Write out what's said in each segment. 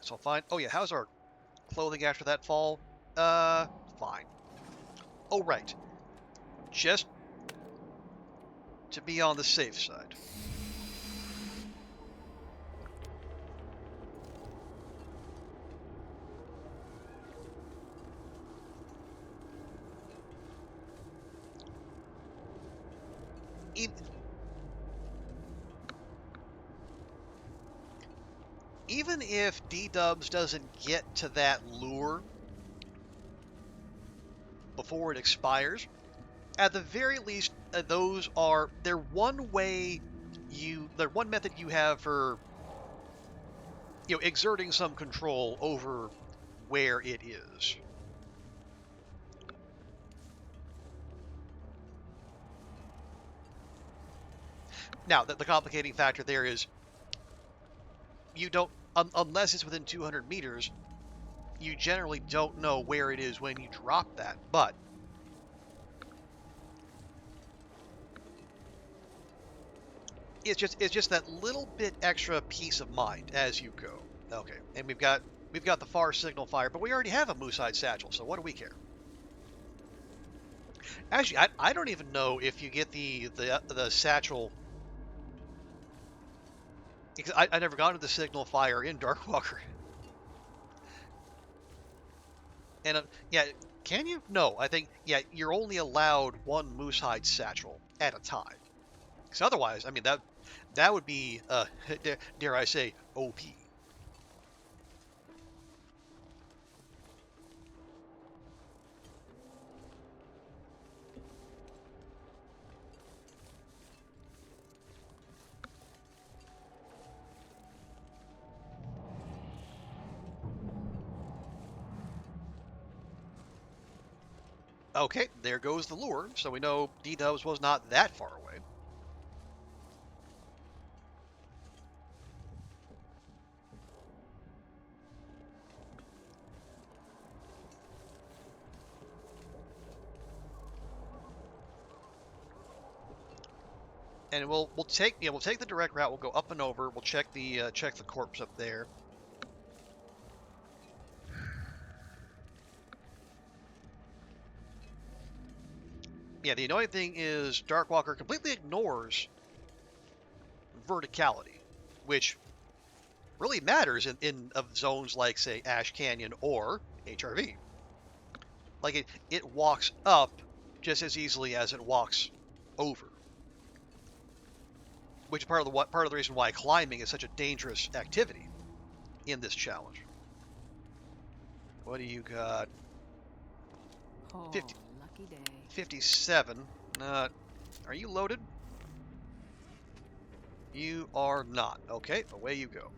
So fine. Oh yeah, how's our clothing after that fall? Fine. Oh right. Just to be on the safe side. Even, even if D-Dubs doesn't get to that lure before it expires, at the very least, they're one way they're one method you have for, exerting some control over where it is. Now, the complicating factor there is you don't, unless it's within 200 meters, you generally don't know where it is when you drop that. But it's just that little bit extra peace of mind as you go. Okay, and we've got the far signal fire, but we already have a moose-hide satchel, so what do we care? Actually, I don't even know if you get the satchel. Because I never got into the signal fire in Darkwalker. And yeah, can you? No, I think you're only allowed one moose-hide satchel at a time. Because otherwise, I mean that would be dare I say OP. Okay, there goes the lure, so we know D-Dubs was not that far away. And we'll take the direct route. We'll go up and over. We'll check the corpse up there. Yeah, the annoying thing is Darkwalker completely ignores verticality, which really matters in of zones like, say, Ash Canyon or HRV. Like it walks up just as easily as it walks over, which is part of the reason why climbing is such a dangerous activity in this challenge. What do you got? Oh, 50, lucky day. 57. Are you loaded? You are not. Okay, away you go.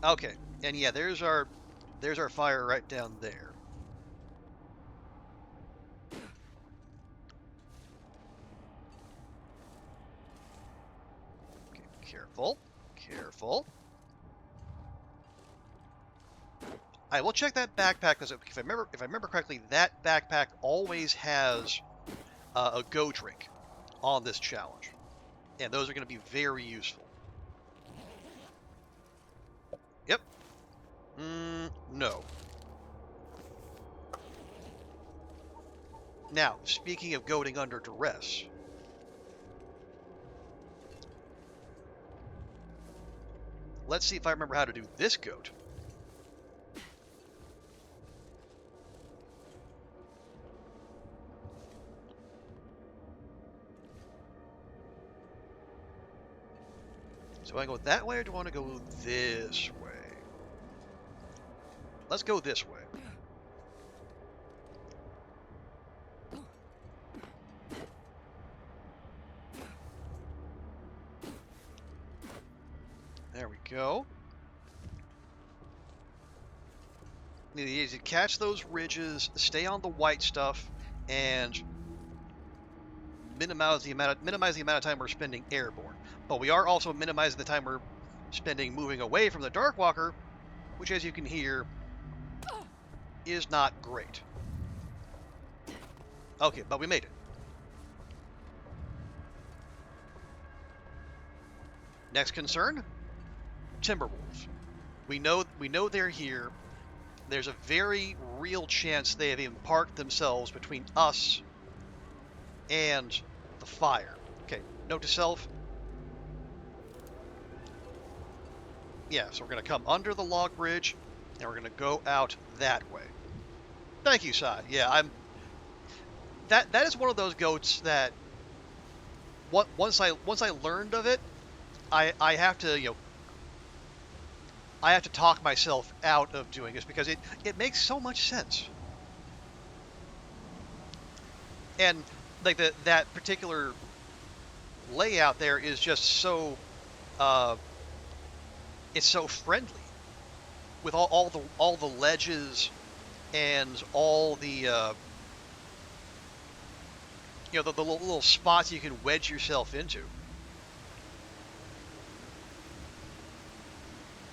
Okay, and yeah, there's our fire right down there. Okay, careful, careful. I will check that backpack because if I remember correctly, that backpack always has a go drink on this challenge, and those are going to be very useful. Yep. No. Now, speaking of goading under duress, let's see if I remember how to do this goat. So I go that way, or do I want to go this way? Let's go this way. There we go. You need to catch those ridges, stay on the white stuff, and minimize the amount of time we're spending airborne. But we are also minimizing the time we're spending moving away from the Darkwalker, which, as you can hear, is not great. Okay, but we made it. Next concern, Timberwolves. We know they're here. There's a very real chance they have even parked themselves between us and the fire. Okay, note to self. Yeah, so we're going to come under the log bridge, and we're going to go out that way. Thank you, Sai. Yeah, that is one of those goats that once I learned of it, I have to I have to talk myself out of doing this because it makes so much sense. And like that particular layout there is just so uh, it's so friendly with all the ledges and all the the little spots you can wedge yourself into.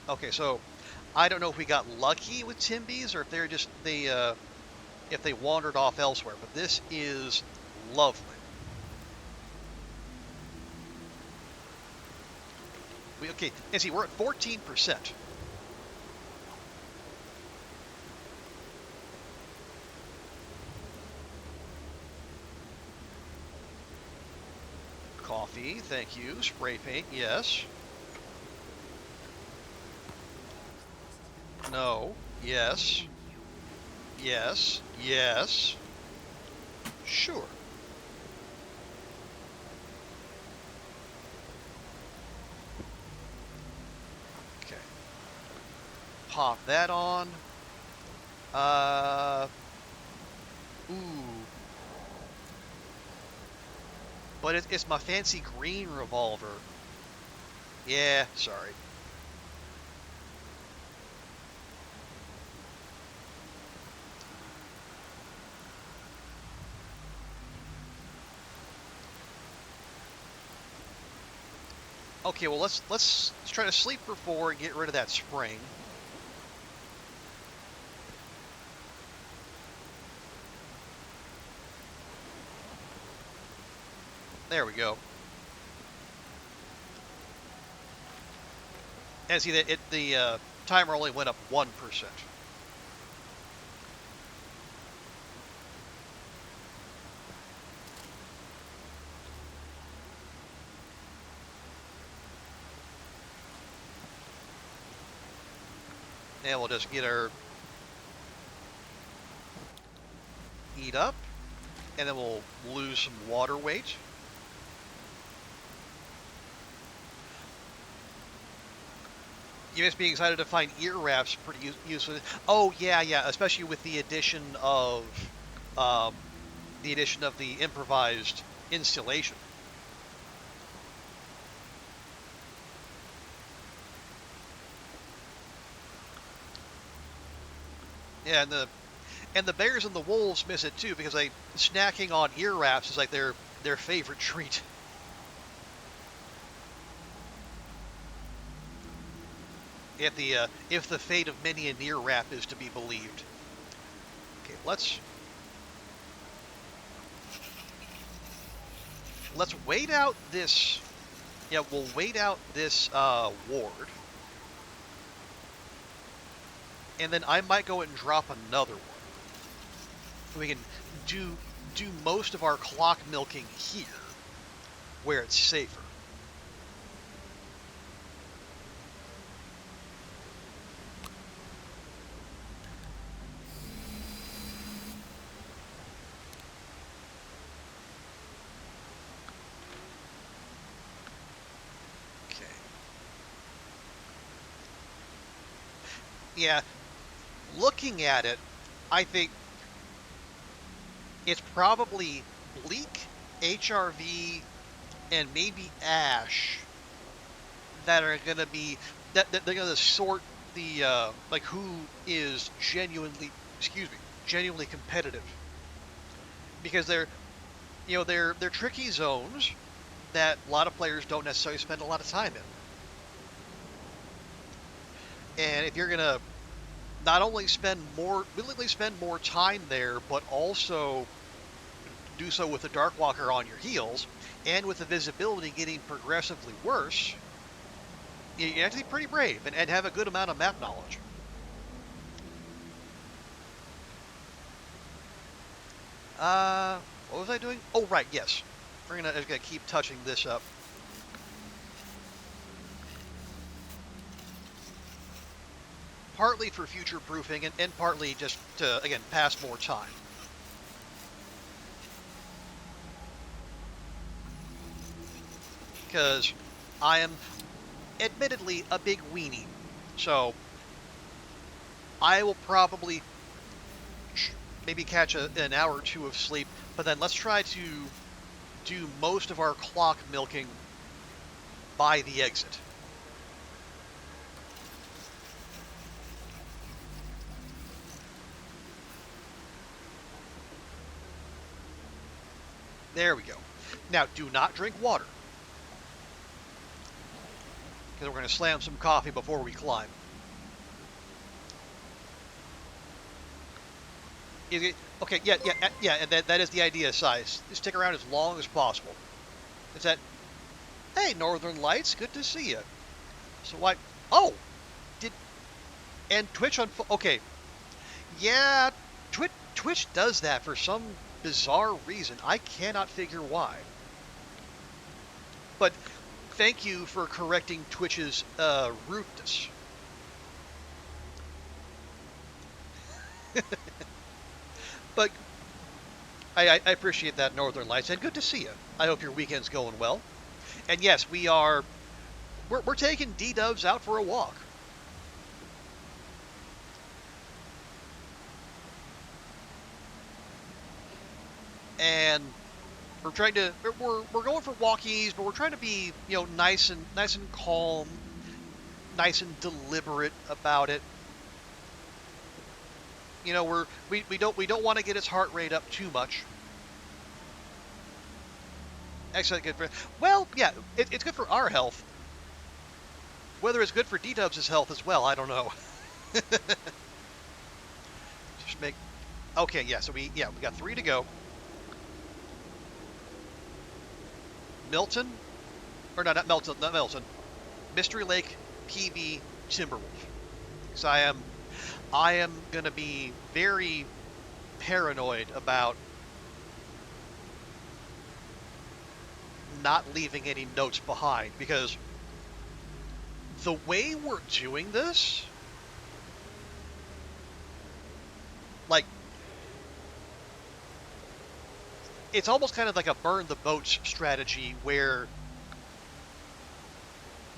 Okay, so I don't know if we got lucky with Timbies or if they're just if they wandered off elsewhere, but this is lovely. Okay, and see, we're at 14%. Coffee, thank you. Spray paint, yes. No, yes, yes, yes. Sure. Okay. Pop that on. Uh, ooh. But it's my fancy green revolver. Yeah, sorry. Okay, well let's try to sleep for 4 and get rid of that spring. There we go. And see that the timer only went up 1%. And we'll just get our heat up, and then we'll lose some water weight. You must be excited to find ear wraps pretty useful. Oh yeah, yeah, especially with um, the addition of the improvised installation. Yeah, and the bears and the wolves miss it too because snacking on ear wraps is like their favorite treat. If the fate of many an ear wrap is to be believed. Okay, let's wait out this. Yeah, we'll wait out this ward, and then I might go and drop another one. We can do most of our clock milking here, where it's safer. Okay. Yeah, looking at it, I think it's probably bleak, HRV, and maybe ash that are going to be that they're going to sort the like who is genuinely competitive because they're tricky zones, that a lot of players don't necessarily spend a lot of time in. And if you're gonna not only willingly spend more time there, but also do so with the Darkwalker on your heels, and with the visibility getting progressively worse, you have to be pretty brave and have a good amount of map knowledge. What was I doing? Oh, right, yes. I'm gonna keep touching this up. Partly for future proofing and partly just to, again, pass more time. Because I am admittedly a big weenie. So I will probably maybe catch an hour or two of sleep, but then let's try to do most of our clock milking by the exit. There we go. Now, do not drink water, because we're going to slam some coffee before we climb. Okay, yeah, and that is the idea, size. Stick around as long as possible. Is that, hey, Northern Lights, good to see you. So why, oh, did, and Twitch on, okay, yeah, Twitch does that for some bizarre reason. I cannot figure why. But thank you for correcting Twitch's rudeness. But I appreciate that, Northern Lights, and good to see you. I hope your weekend's going well. And yes, we're taking D-Dubs out for a walk. And we're going for walkies, but we're trying to be, nice and calm, nice and deliberate about it. We don't want to get his heart rate up too much. Excellent, good for, well, yeah, it's good for our health. Whether it's good for D-Dubs' health as well, I don't know. Just make, okay, yeah, so we got 3 to go. Milton, or no, not Milton. Mystery Lake, PV, Timberwolf. Because I am gonna be very paranoid about not leaving any notes behind, because the way we're doing this, like, it's almost kind of like a burn the boats strategy, where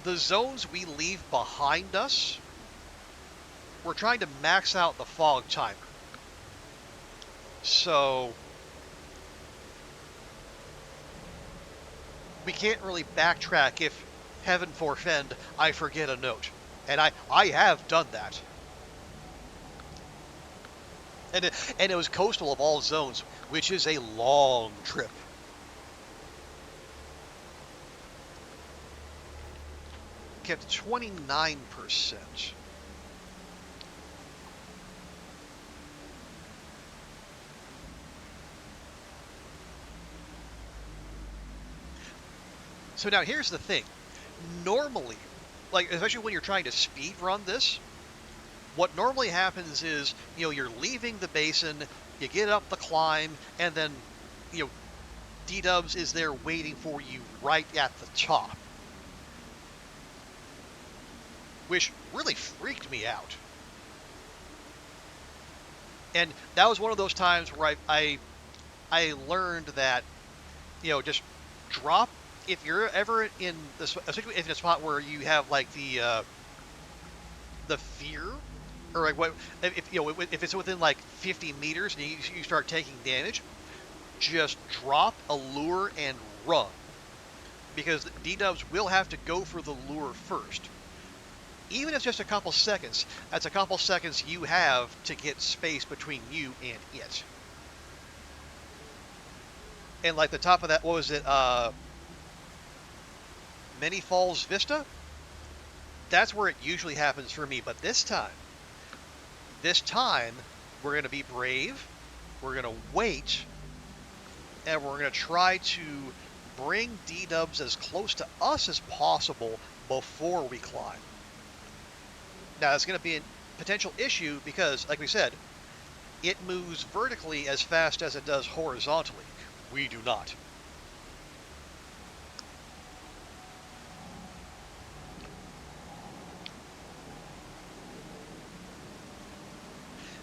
the zones we leave behind us, we're trying to max out the fog timer. So we can't really backtrack if, heaven forfend, I forget a note. And I have done that. And it was coastal of all zones, which is a long trip. Kept 29%. So now here's the thing. Normally, like, especially when you're trying to speed run this, what normally happens is, you're leaving the basin, you get up the climb, and then, D-Dubs is there waiting for you right at the top. Which really freaked me out. And that was one of those times where I learned that, just drop, if you're ever in especially in a spot where you have like the fear, or like what, if it's within like 50 meters and you start taking damage, just drop a lure and run, because D-Dubs will have to go for the lure first. Even if it's just a couple seconds, that's a couple seconds you have to get space between you and it. And like the top of that, what was it? Many Falls Vista, that's where it usually happens for me. But this time, we're going to be brave. We're going to wait, and we're going to try to bring D-dubs as close to us as possible before we climb. Now, that's going to be a potential issue because, like we said, it moves vertically as fast as it does horizontally. We do not.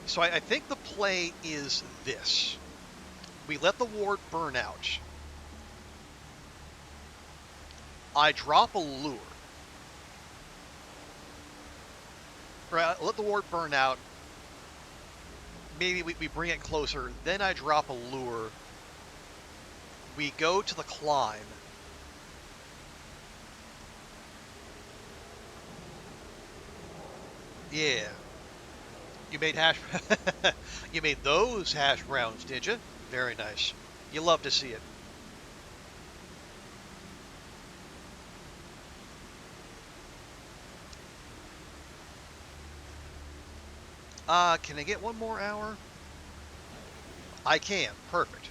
So I think the play is this. We let the ward burn out. I drop a lure. Right, let the ward burn out. Maybe we bring it closer. Then I drop a lure. We go to the climb. Yeah. You made hash. You made those hash browns, did you? Very nice. You love to see it. Can I get one more hour? I can. Perfect.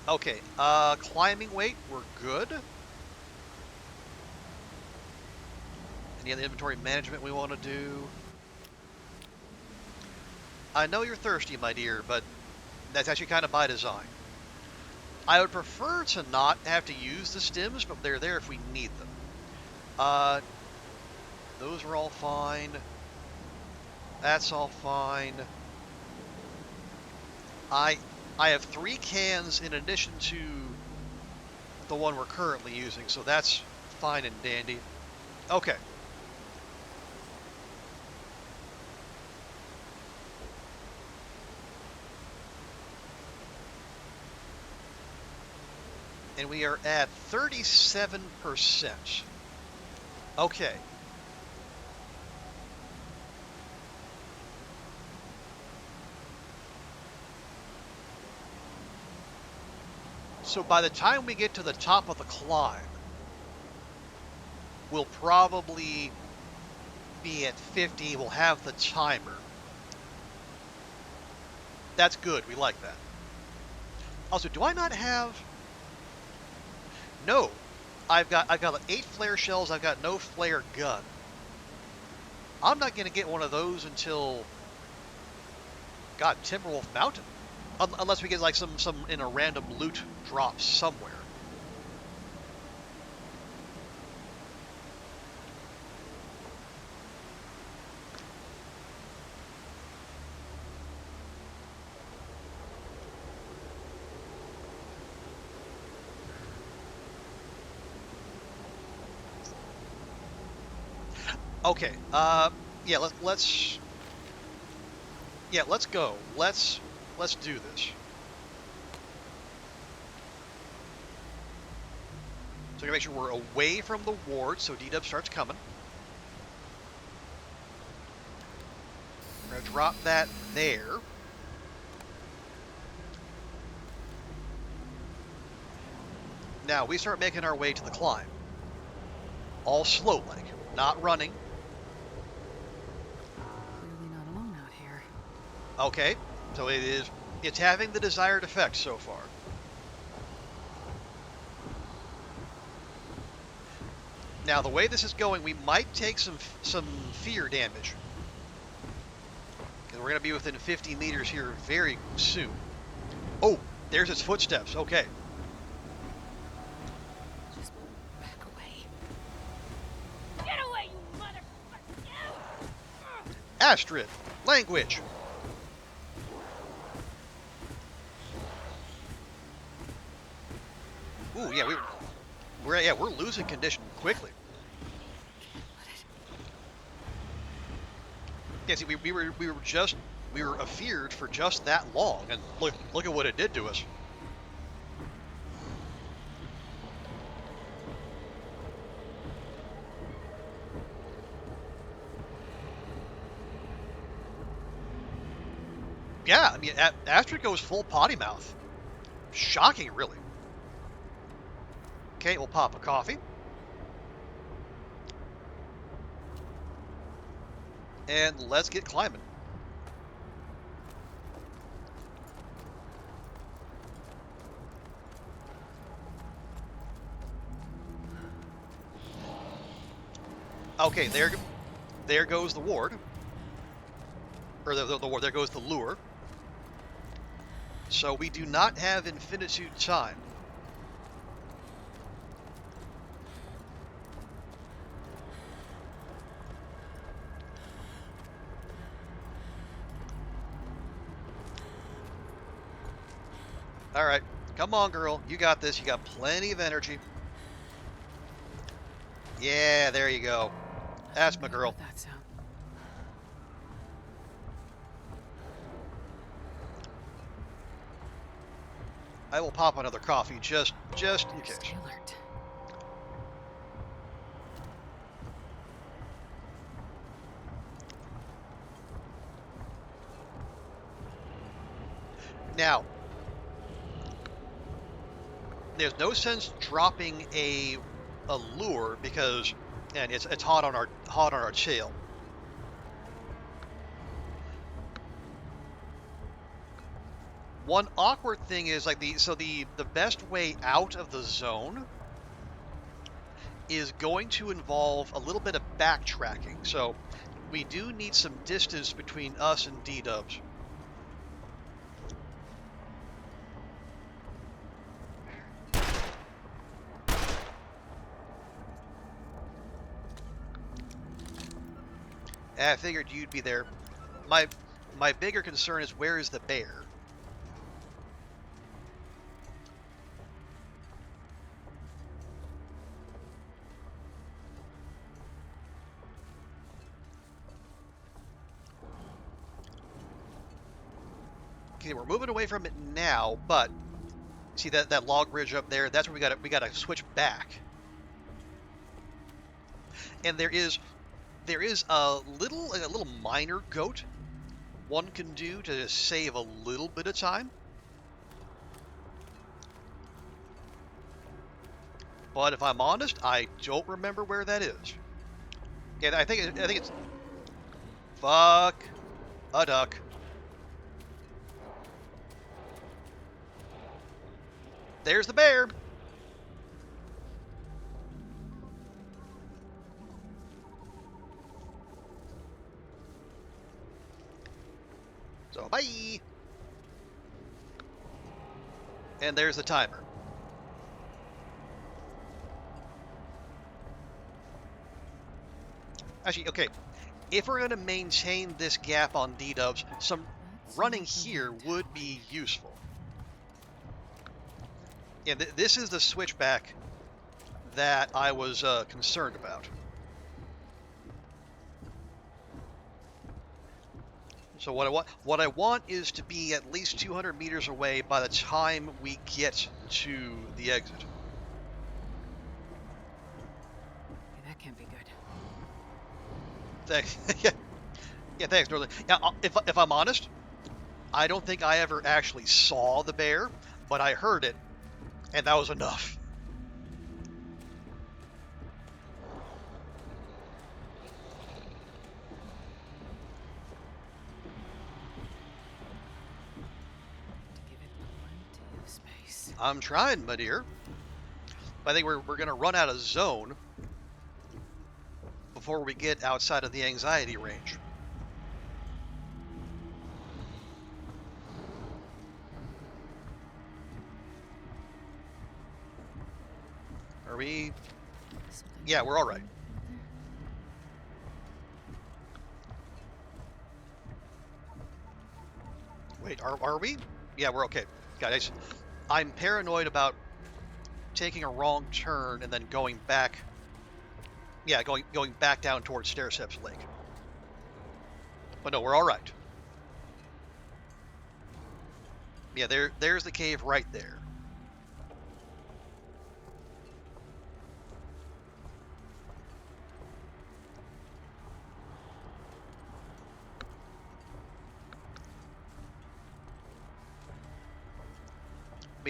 Okay. Climbing weight, we're good. Any other inventory management we want to do? I know you're thirsty, my dear, but that's actually kind of by design. I would prefer to not have to use the stims, but they're there if we need them. Uh, those are all fine. That's all fine. I I have 3 cans in addition to the one we're currently using, so that's fine and dandy. Okay. And we are at 37%. Okay. So by the time we get to the top of the climb, we'll probably be at 50. We'll have the timer. That's good. We like that. Also, do I not have... No. I've got like 8 flare shells. I've got no flare gun. I'm not going to get one of those until... God, Timberwolf Mountain. Unless we get like some in a random loot drop somewhere. Okay. Yeah. Let's. Yeah. Let's go. Let's do this. So we gotta make sure we're away from the ward, so D-Dub starts coming. We're gonna drop that there. Now we start making our way to the climb. All slow like, not running. Clearly not alone out here. Okay, so it's having the desired effect so far. Now the way this is going, we might take some fear damage. Because we're gonna be within 50 meters here very soon. Oh, there's its footsteps, okay. Just back away. Get away, you motherfucker! Astrid, language. Ooh, yeah, we're losing condition quickly. Yeah, see, we were afeared for just that long, and look at what it did to us. Yeah, I mean, Astrid goes full potty mouth. Shocking, really. Okay, we'll pop a coffee. And let's get climbing. Okay, there goes the ward. Or the ward, there goes the lure. So we do not have infinitude time. All right, come on, girl. You got this. You got plenty of energy. Yeah, there you go. That's my girl. That sound. I will pop another coffee just in case. Stay alert. Now, there's no sense dropping a lure because, and it's hot on our tail. One awkward thing is like the best way out of the zone is going to involve a little bit of backtracking. So we do need some distance between us and D-dubs. I figured you'd be there. My bigger concern is where is the bear? Okay, we're moving away from it now, but see that log bridge up there? That's where we gotta switch back. And there is a little minor goat one can do to save a little bit of time. But if I'm honest, I don't remember where that is. Yeah, I think it's fuck a duck. There's the bear. So bye. And there's the timer. Actually, okay. If we're going to maintain this gap on D-dubs, some running here would be useful. And this is the switchback that I was concerned about. So what I want is to be at least 200 meters away by the time we get to the exit. Okay, that can't be good. Thanks. Yeah, thanks, Northern. Yeah, if I'm honest, I don't think I ever actually saw the bear, but I heard it, and that was enough. Give it plenty of space. I'm trying, my dear. But I think we're going to run out of zone before we get outside of the anxiety range. Are we? Yeah, we're all right. Wait, are we? Yeah, we're okay. Guys, I'm paranoid about taking a wrong turn and then going back. Yeah, going back down towards Stairsteps Lake. But no, we're all right. Yeah, there's the cave right there.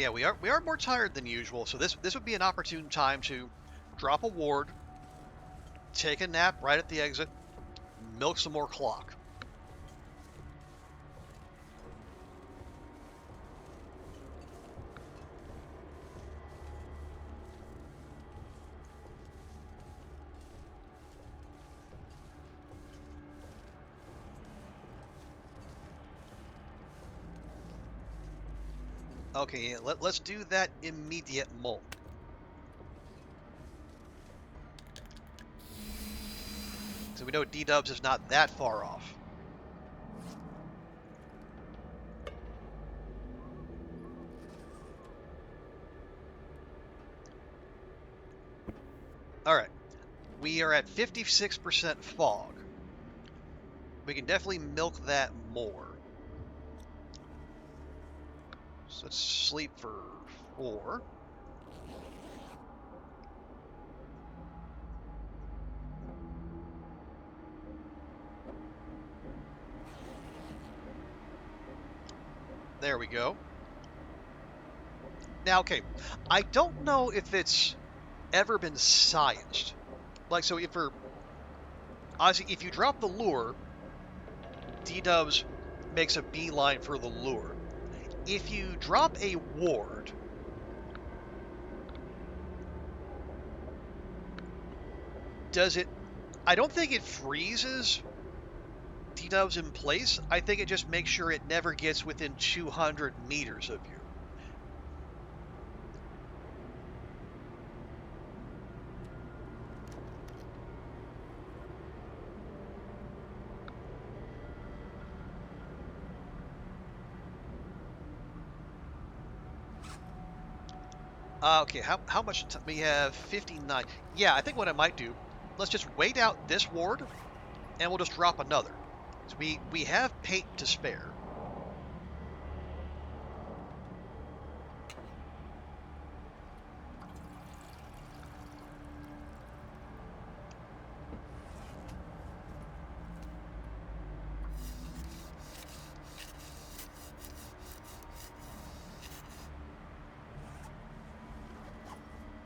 yeah, we are more tired than usual, so this would be an opportune time to drop a ward, take a nap right at the exit, milk some more clock. Okay, yeah, let's do that immediate molt. So we know D-Dubs is not that far off. All right, we are at 56% fog. We can definitely milk that more. So let's sleep for 4. There we go. Now, okay, I don't know if it's ever been scienced. Like, so if you're, honestly, if you drop the lure, D-Dubs makes a beeline for the lure. If you drop a ward, does it, I don't think it freezes D-Dubs in place. I think it just makes sure it never gets within 200 meters of you. Okay, how much we have? 59. Yeah, I think what I might do, let's just wait out this ward, and we'll just drop another. So we have paint to spare.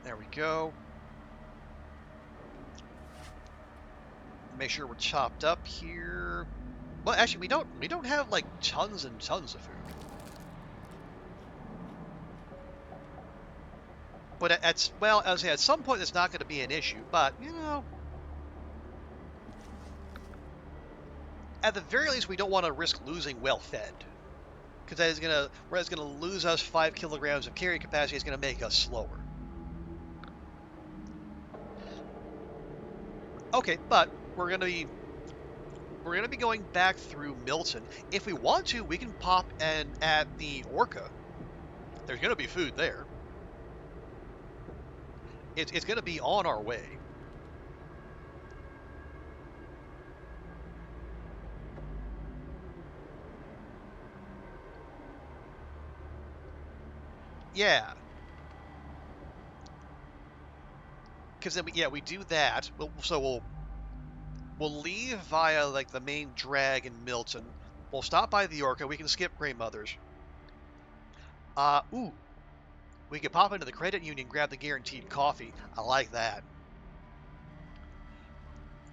There we go. Make sure we're chopped up here. Well, actually, we don't have like tons and tons of food. But well, I was at some point it's not going to be an issue. But at the very least, we don't want to risk losing well fed, because whereas it's gonna lose us 5 kilograms of carry capacity, it's gonna make us slower. Okay, but we're gonna be going back through Milton. If we want to, we can pop and at the Orca. There's gonna be food there. It's gonna be on our way. Yeah, because then we do that. We'll leave via like the main drag in Milton. We'll stop by the Orca. We can skip Grey Mothers. Ooh, we could pop into the credit union, grab the guaranteed coffee. I like that.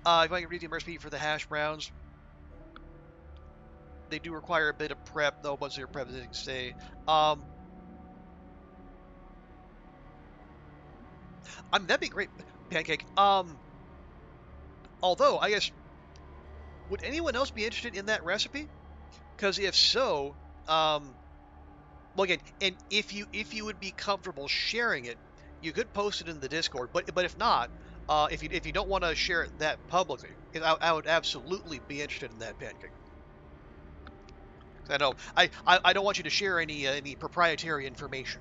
If I can read the recipe for the hash browns, they do require a bit of prep, though. Once they're prepped, they can stay. That'd be great, Pancake. Although I guess, would anyone else be interested in that recipe? Because if so, well, again, and if you would be comfortable sharing it, you could post it in the Discord. But if not, if you don't want to share it that publicly, I would absolutely be interested in that, Pancake. I know I don't want you to share any proprietary information.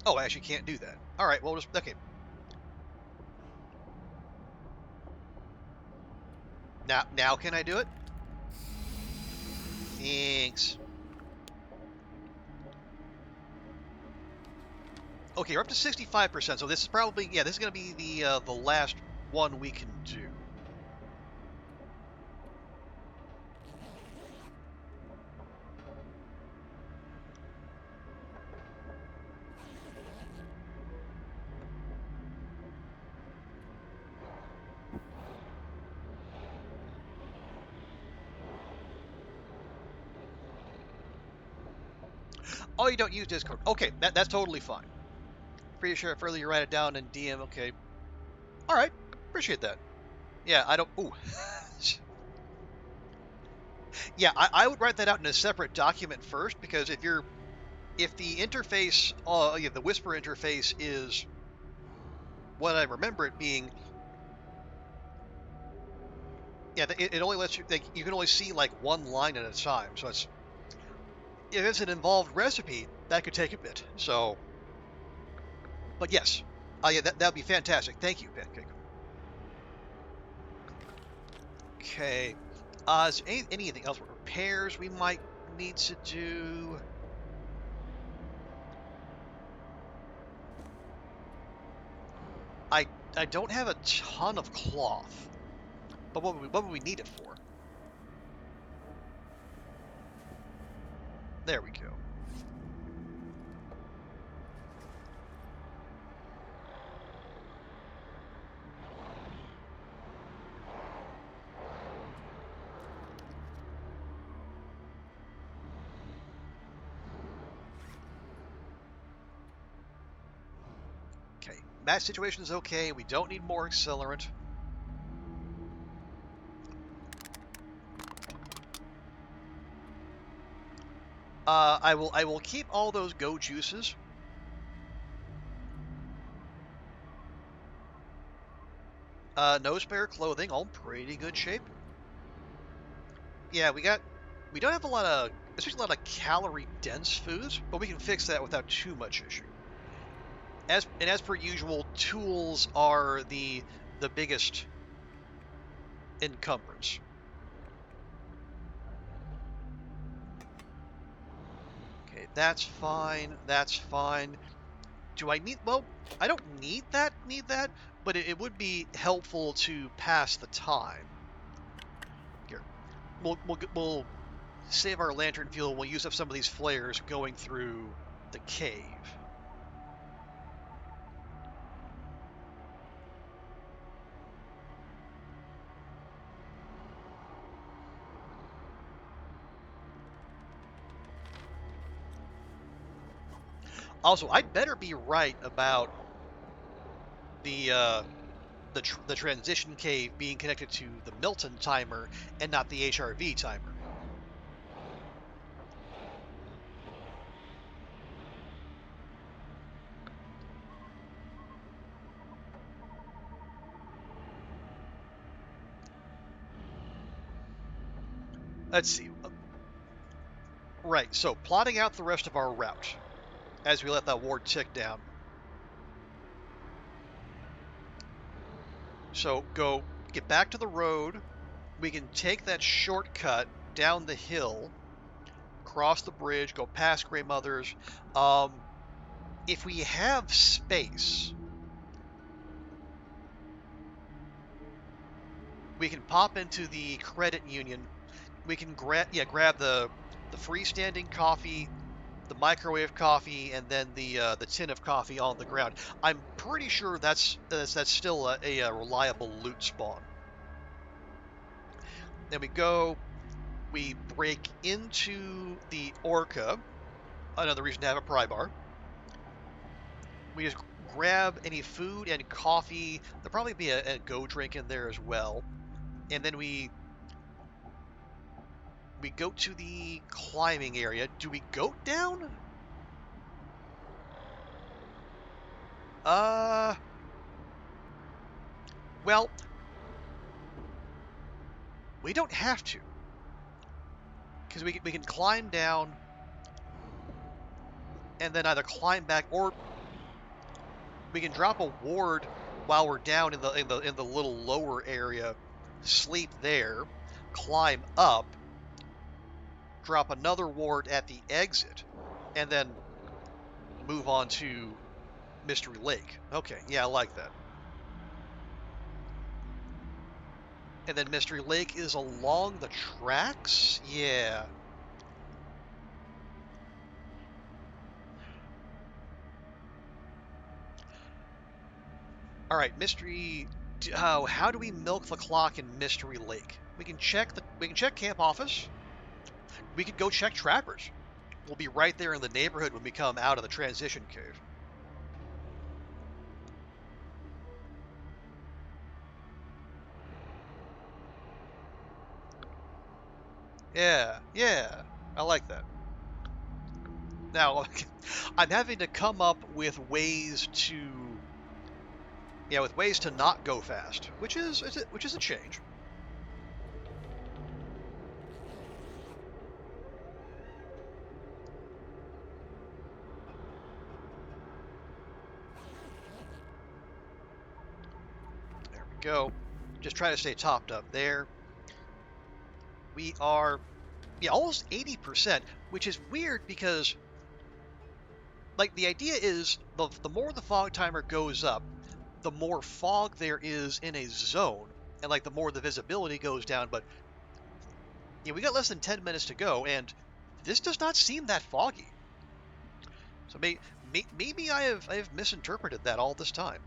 Oh, I actually can't do that. All right, well, just okay. Now can I do it? Thanks. Okay, you're up to 65%, so this is probably, yeah, this is going to be the last one we can do. Oh, you don't use Discord. Okay, that's totally fine. Pretty sure further you write it down in DM. Okay. All right. Appreciate that. Yeah, I don't. Ooh. Yeah, I would write that out in a separate document first because if the interface, yeah, the Whisper interface is what I remember it being, yeah, it only lets you like you can only see like one line at a time. So if it's an involved recipe, that could take a bit. So, but yes, yeah, that'd be fantastic. Thank you, Pancake. Okay. Is there anything else? Repairs we might need to do? I I don't have a ton of cloth, but what would we need it for? There we go. Okay, match situation is okay. We don't need more accelerant. I will keep all those go juices. No spare clothing, all pretty good shape. Yeah, we don't have a lot of especially a lot of calorie dense foods, but we can fix that without too much issue. As per usual, tools are the biggest encumbrance. Okay, that's fine. That's fine. Do I need? Well, I don't need that, but it would be helpful to pass the time. Here, we'll save our lantern fuel. We'll use up some of these flares going through the cave. Also, I'd better be right about the the transition cave being connected to the Milton timer and not the HRV timer. Let's see. Right, so plotting out the rest of our route as we let that ward tick down. So get back to the road. We can take that shortcut down the hill, cross the bridge, go past Grey Mothers. If we have space, we can pop into the credit union. We can grab the freestanding coffee, the microwave coffee, and then the tin of coffee on the ground. I'm pretty sure that's still a reliable loot spawn. Then we break into the Orca. Another reason to have a pry bar. We just grab any food and coffee. There'll probably be a go drink in there as well. And then we go to the climbing area. Do we go down? Uh, well, we don't have to. Because we can climb down and then either climb back or we can drop a ward while we're down in the little lower area, sleep there, climb up, drop another ward at the exit, and then move on to Mystery Lake. Okay, yeah, I like that. And then Mystery Lake is along the tracks? Yeah. All right, Mystery. Oh, how do we milk the clock in Mystery Lake? We can check camp office. We could go check trappers. We'll be right there in the neighborhood when we come out of the transition cave. Yeah, yeah, I like that. Now, I'm having to come up with ways to, yeah, with ways to not go fast, which is a change. There we go. Just try to stay topped up there. We are, yeah, almost 80%, which is weird because, like, the idea is the more the fog timer goes up, the more fog there is in a zone, and like the more the visibility goes down. But yeah, we got less than 10 minutes to go, and this does not seem that foggy. So maybe I have misinterpreted that all this time.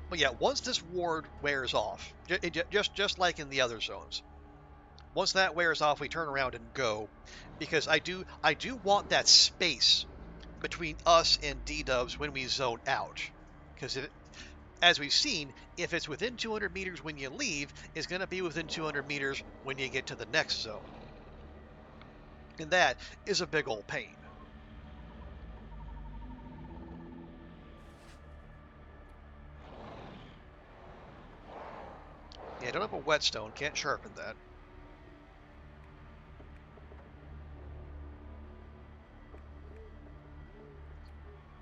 But yeah, once this ward wears off, just like in the other zones, once that wears off, we turn around and go, because I do want that space between us and D-dubs when we zone out, because as we've seen, if it's within 200 meters when you leave, it's going to be within 200 meters when you get to the next zone, and that is a big old pain. Yeah, I don't have a whetstone, can't sharpen that.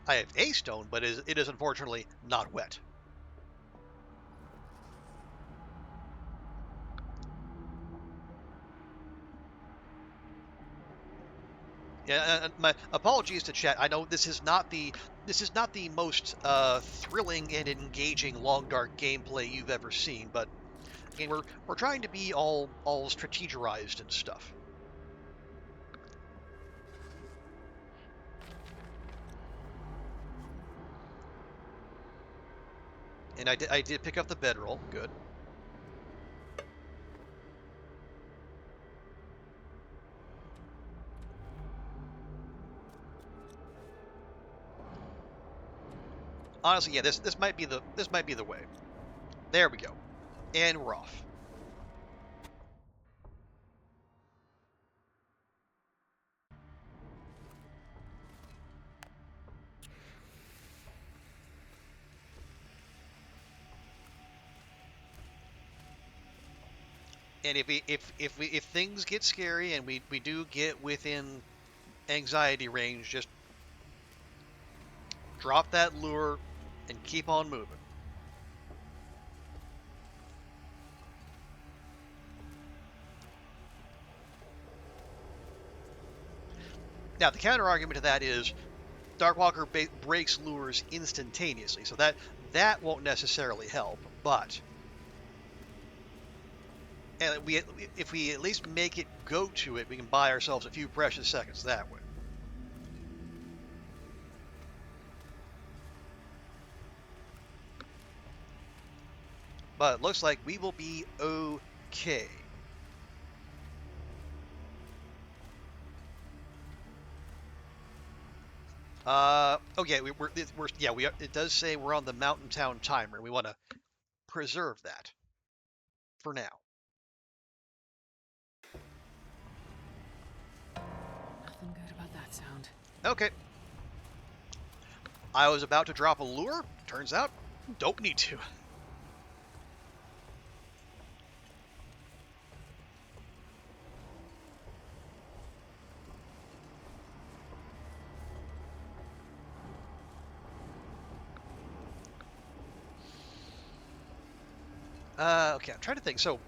I have a stone, but it is unfortunately not wet. Yeah, my apologies to chat. I know this is not the most thrilling and engaging long dark gameplay you've ever seen, but again, we're trying to be all strategized and stuff. And I did pick up the bedroll. Good. Honestly, yeah, this might be the way. There we go, and we're off. And if things get scary and we do get within anxiety range, just drop that lure and keep on moving. Now, the counter argument to that is Darkwalker breaks lures instantaneously, so that won't necessarily help. But and if we at least make it go to it, we can buy ourselves a few precious seconds that way. But it looks like we will be okay. Oh yeah, we're yeah we are, it does say we're on the Mountain Town timer. We want to preserve that for now. Nothing good about that sound. Okay, I was about to drop a lure. Turns out, don't need to. Okay, I'm trying to think. So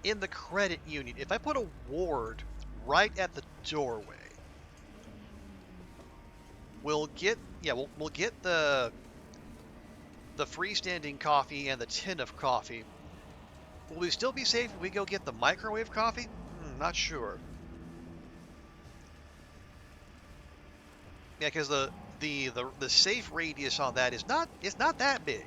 in the credit union, if I put a ward right at the doorway, we'll get the freestanding coffee and the tin of coffee. Will we still be safe if we go get the microwave coffee? Not sure. Yeah, because the safe radius on that is not it's not that big.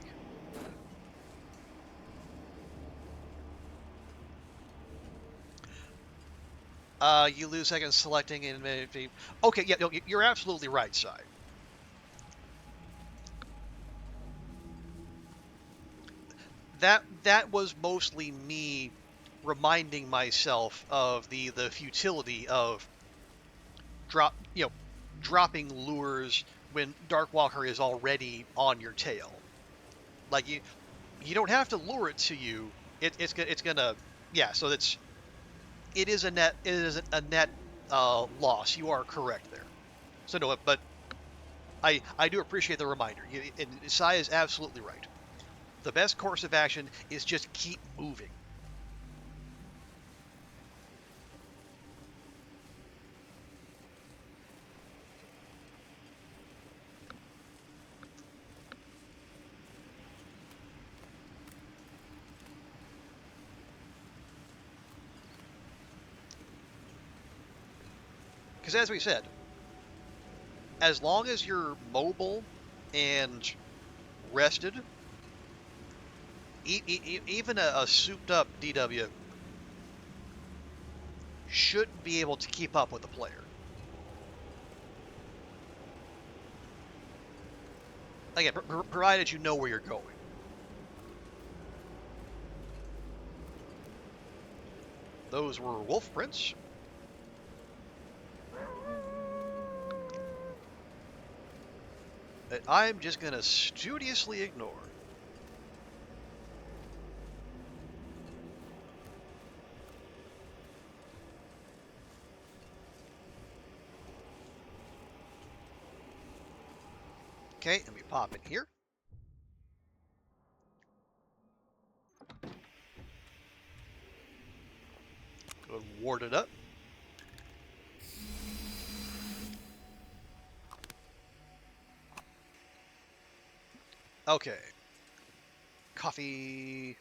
You lose seconds selecting and maybe. Okay, yeah, no, you're absolutely right, side. That was mostly me reminding myself of the futility of dropping lures when Darkwalker is already on your tail. Like you don't have to lure it to you. It's gonna yeah. So it is a net loss. You are correct there. So no, but I do appreciate the reminder. And Sai is absolutely right. The best course of action is just keep moving. Because as we said, as long as you're mobile and rested, even a souped up DW should be able to keep up with the player. Again, provided you know where you're going. Those were wolf prints. That I'm just going to studiously ignore. Okay, let me pop in here. Go and ward it up. Okay. Coffee.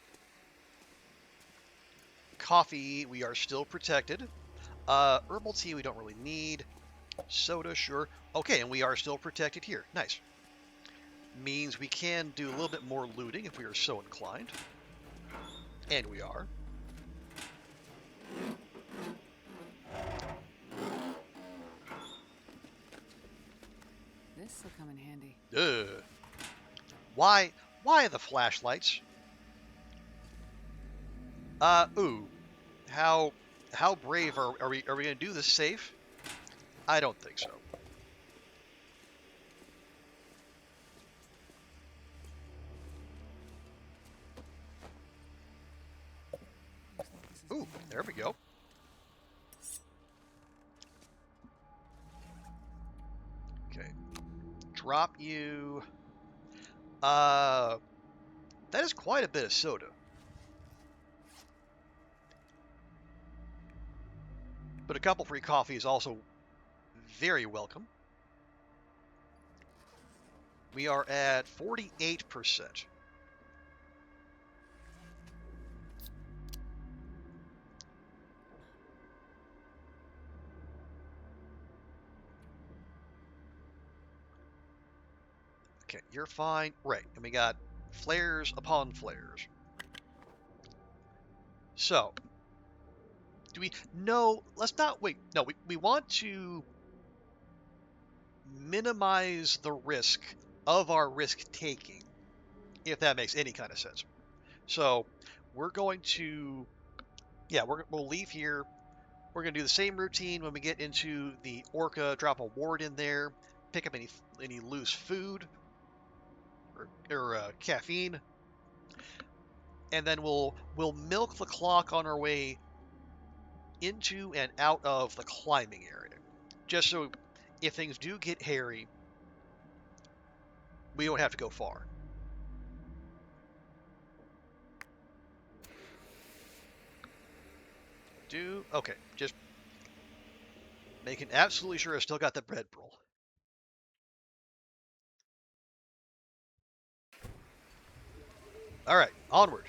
Coffee, we are still protected. Herbal tea, we don't really need. Soda, sure. Okay, and we are still protected here. Nice. Means we can do a little bit more looting if we are so inclined. And we are. This'll come in handy. Ugh. Why the flashlights? Ooh. How how brave are we gonna do this safe? I don't think so. Looks like this is Ooh, gonna there we go. Okay. Drop you. Uh, that is quite a bit of soda. But a couple free coffee is also very welcome. We are at 48%. Okay, you're fine. Right, and we got flares upon flares. So, do we... No, let's not... Wait, no, we want to minimize the risk of our risk-taking, if that makes any kind of sense. So, we're going to... Yeah, we'll leave here. We're going to do the same routine when we get into the Orca, drop a ward in there, pick up any loose food or caffeine, and then we'll milk the clock on our way into and out of the climbing area. Just so if things do get hairy, we don't have to go far. Okay, just making absolutely sure I still got the bread roll. All right, onward.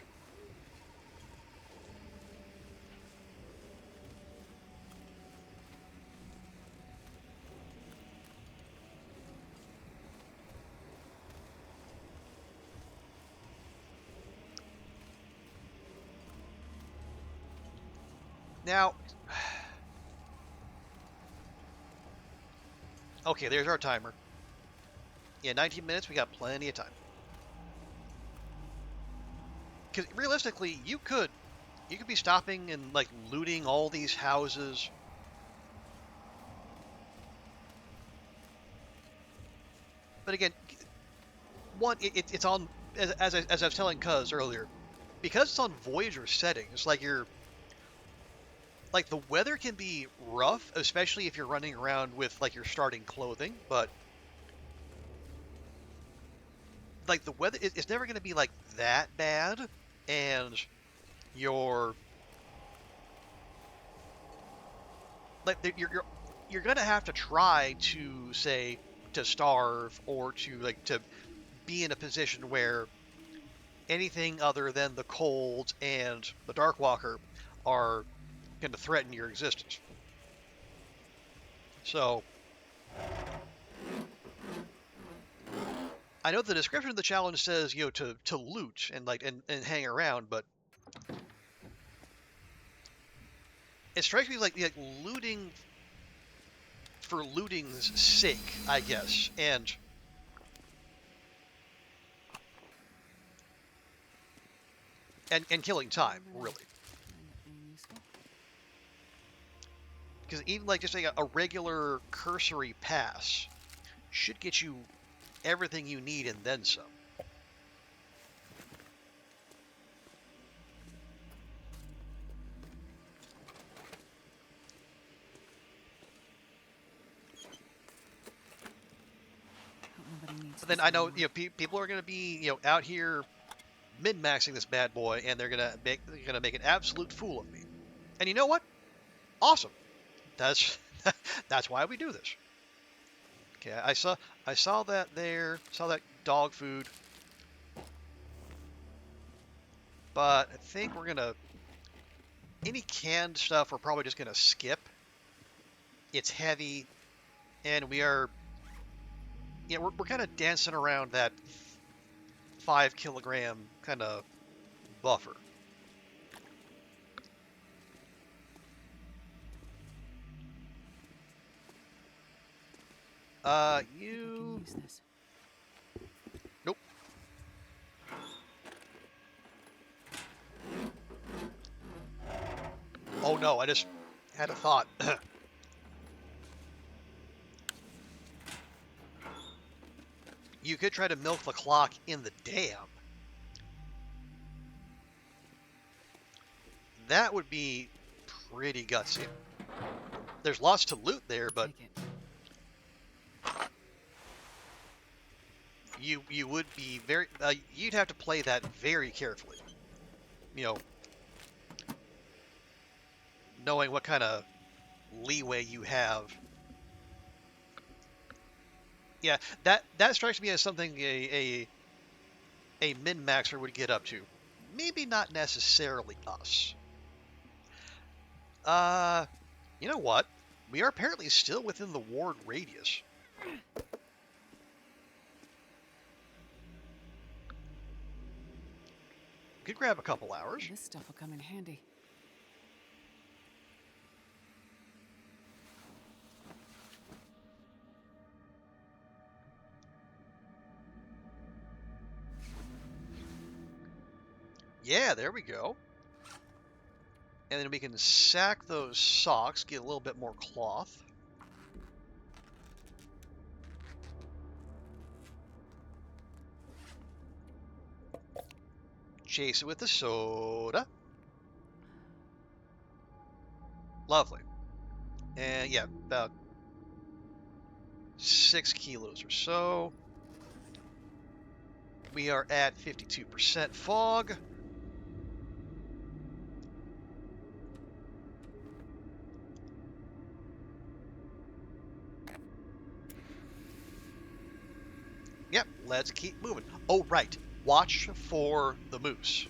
Now, okay, there's our timer. Yeah, 19 minutes. We got plenty of time. Because realistically, you could be stopping and like looting all these houses. But again, one, it's on as I was telling Cuz earlier, because it's on Voyager settings. Like the weather can be rough, especially if you're running around with like your starting clothing. But like the weather, it's never going to be like that bad, and you're like you're gonna have to try to say to starve or to be in a position where anything other than the cold and the Darkwalker are going to threaten your existence. So I know the description of the challenge says to loot and and hang around, but it strikes me like looting for looting's sake, I guess, and killing time really. Because even like just like a regular cursory pass should get you everything you need and then some. But then I know people are going to be out here min-maxing this bad boy, and they're gonna make an absolute fool of me. And you know what? Awesome. That's that's why we do this. Okay, I saw that there, saw that dog food, but I think we're gonna any canned stuff we're probably just gonna skip. It's heavy, and we're kind of dancing around that 5 kilogram kind of buffer. You nope. Oh no, I just had a thought. You could try to milk the clock in the dam. That would be pretty gutsy. There's lots to loot there, but you would be you'd have to play that very carefully. You know, knowing what kind of leeway you have. Yeah, that strikes me as something a min maxer would get up to. Maybe not necessarily us. Uh, you know what? We are apparently still within the ward radius. Could grab a couple hours. This stuff will come in handy. Yeah, there we go. And then we can sack those socks, get a little bit more cloth. Chase it with the soda. Lovely. And yeah, about 6 kilos or so. We are at 52% fog. let's keep moving. Oh, right. Watch for the moose.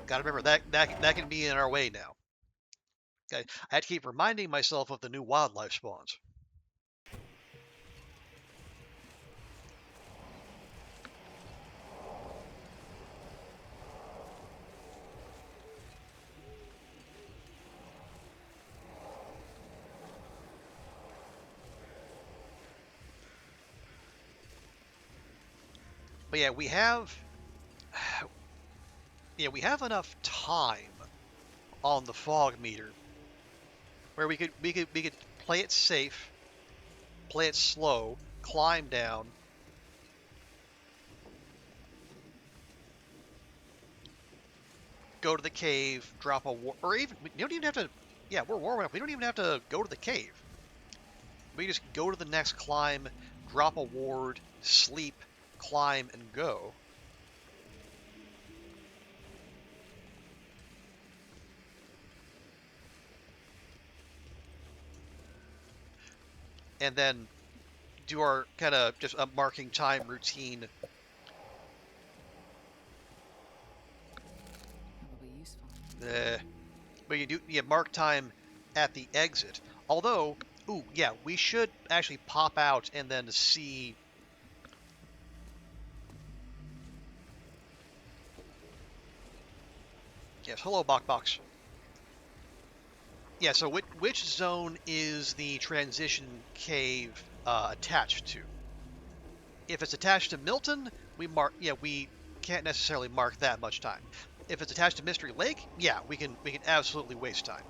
Gotta remember that can be in our way now. Okay, I had to keep reminding myself of the new wildlife spawns. But yeah, we have enough time on the fog meter where we could play it safe, play it slow, climb down, go to the cave, drop a or even you don't even have to. Yeah, we're warm enough. We don't even have to go to the cave. We just go to the next climb, drop a ward, sleep, climb, and go. And then do our kind of just a marking time routine. Probably useful. Uh, but you mark time at the exit. Although, ooh, yeah, we should actually pop out and then see. Yes, hello, Box. Yeah, so which zone is the transition cave attached to? If it's attached to Milton, we can't necessarily mark that much time. If it's attached to Mystery Lake, yeah, we can absolutely waste time.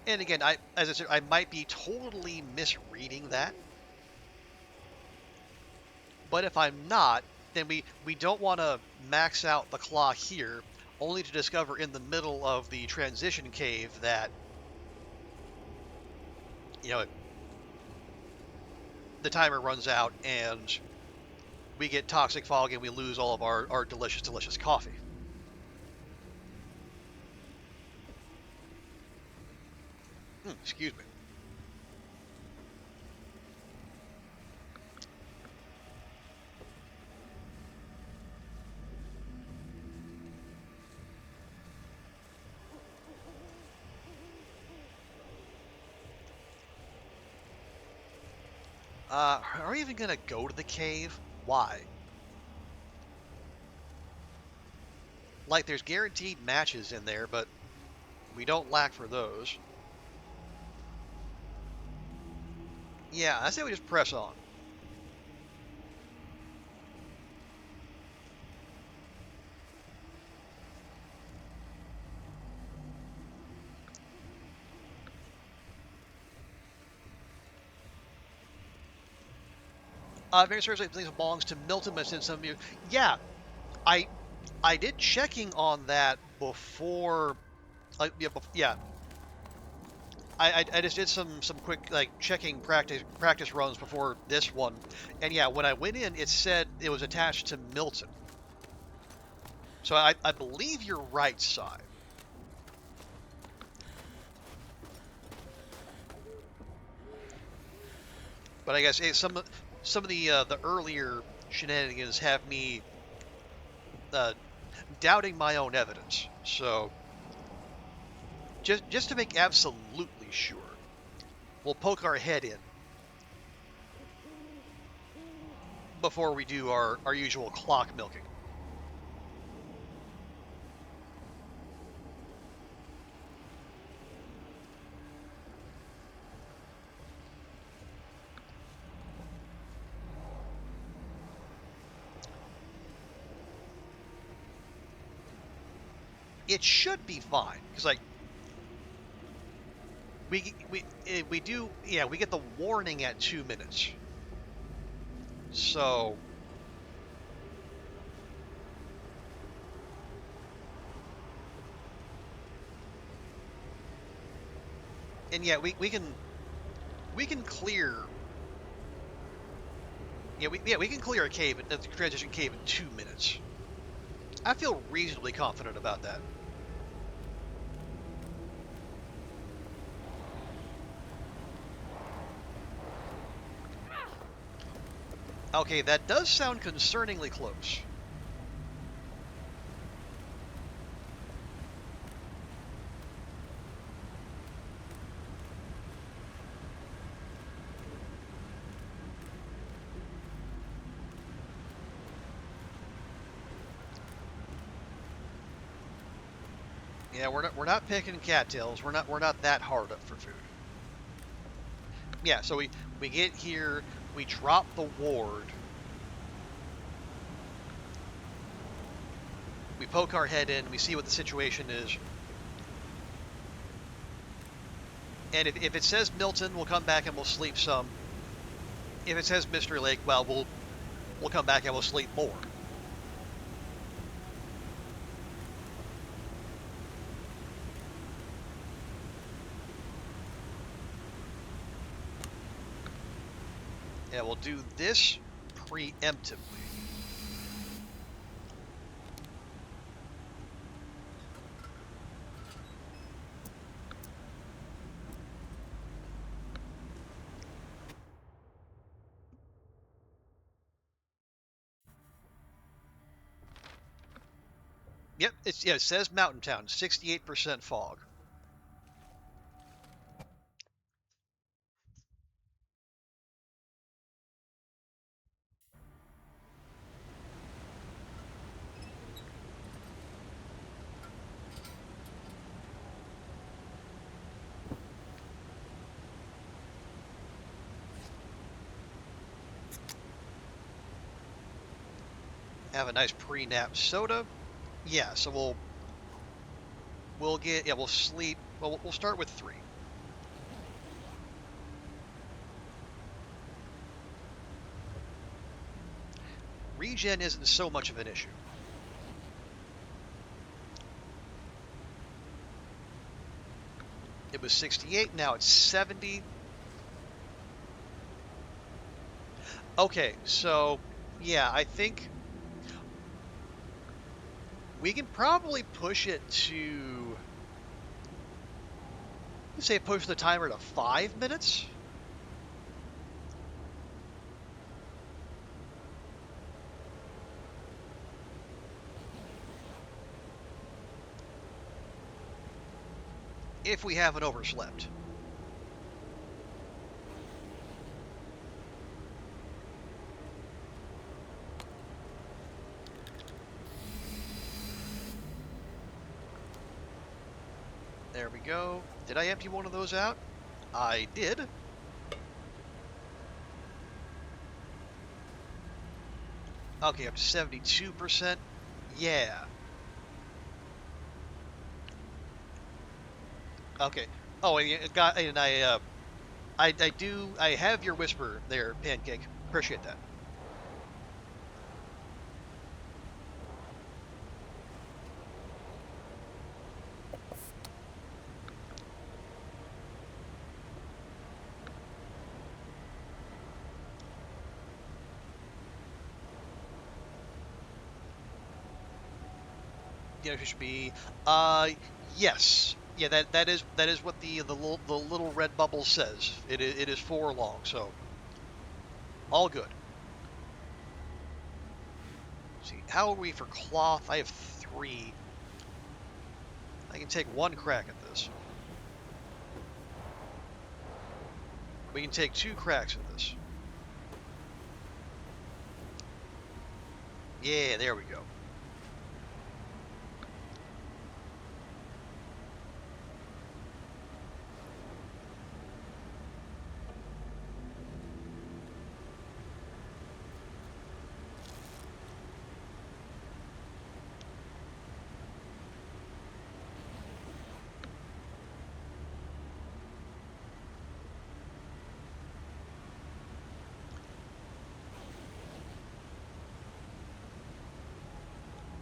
And again, as I said, I might be totally misreading that, but if I'm not, then we don't want to max out the clock here, only to discover in the middle of the transition cave that you know the timer runs out and we get toxic fog and we lose all of our delicious coffee. Excuse me. Are we even gonna go to the cave? Why? Like, there's guaranteed matches in there, but we don't lack for those. Yeah, I say we just press on. Very seriously, this belongs to Milton, but since some of you, yeah, I I did checking on that before, like, yeah. I just did some quick like checking practice runs before this one, and yeah, when I went in, it said it was attached to Milton. So I believe you're right, side. But I guess some of the earlier shenanigans have me uh, doubting my own evidence. So just to make absolutely sure, we'll poke our head in before we do our usual clock milking. It should be fine because like we do, yeah, we get the warning at 2 minutes. So And yeah, we can clear. We can clear a cave, a transition cave in 2 minutes. I feel reasonably confident about that. Okay, that does sound concerningly close. Yeah, we're not picking cattails. We're not that hard up for food. Yeah, so we get here, we drop the ward, we poke our head in, we see what the situation is, and if it says Milton, we'll come back and we'll sleep some. If it says Mystery Lake, well, we'll come back and we'll sleep more. Yeah, we'll do this preemptively. Yep, it says Mountain Town, 68% fog. Have a nice pre-nap soda. Yeah, so we'll sleep. Well, we'll start with 3. Regen isn't so much of an issue. It was 68, now it's 70. Okay, so yeah, I think we can probably push it to, let's say push the timer to 5 minutes. If we haven't overslept. There we go. Did I empty one of those out? I did. Okay, up to 72%. Yeah. Okay. Oh, and I have your whisper there, Pancake. Appreciate that. Yeah, it should be. Uh, yes. Yeah, that is what the little red bubble says. It is 4 long, so all good. Let's see, how are we for cloth? I have 3. I can take 1 crack at this. We can take 2 cracks at this. Yeah, there we go.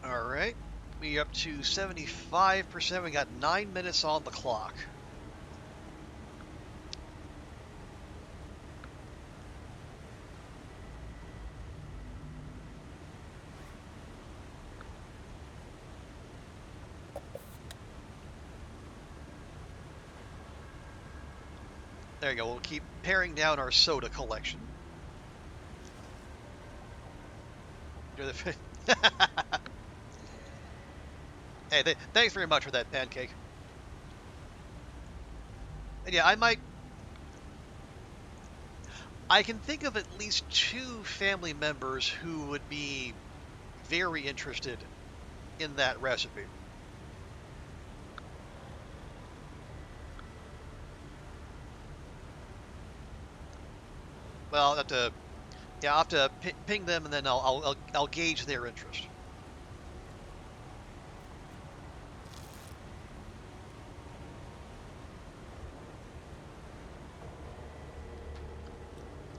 All right. We up to 75%. We got 9 minutes on the clock. There you go. We'll keep paring down our soda collection. Hey, thanks very much for that pancake. And yeah, I can think of at least two family members who would be very interested in that recipe. Well, I'll have to, yeah, I'll have to ping them, and then I'll gauge their interest.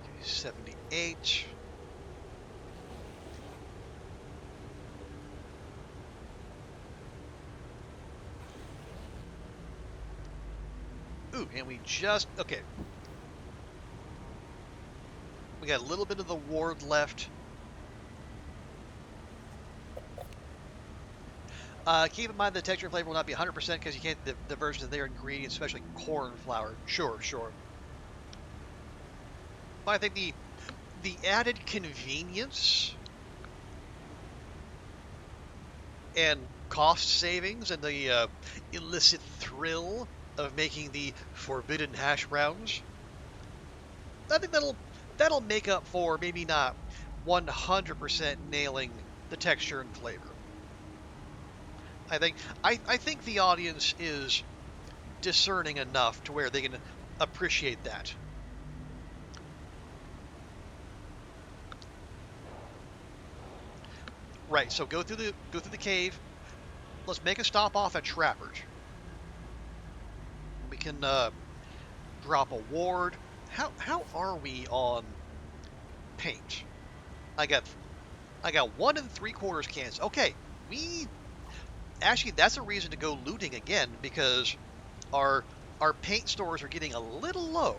Okay, 78. Ooh, and we just okay. We got a little bit of the ward left. Keep in mind the texture and flavor will not be 100% because you can't the versions of their ingredients, especially corn flour. Sure, sure. But I think the added convenience and cost savings and the illicit thrill of making the forbidden hash browns, I think that'll make up for maybe not 100% nailing the texture and flavor. I think the audience is discerning enough to where they can appreciate that. Right. So go through the cave. Let's make a stop off at Trappers. We can drop a ward. How are we on paint? I got I got 1 3/4 cans. Okay, we actually that's a reason to go looting again because our our paint stores are getting a little low.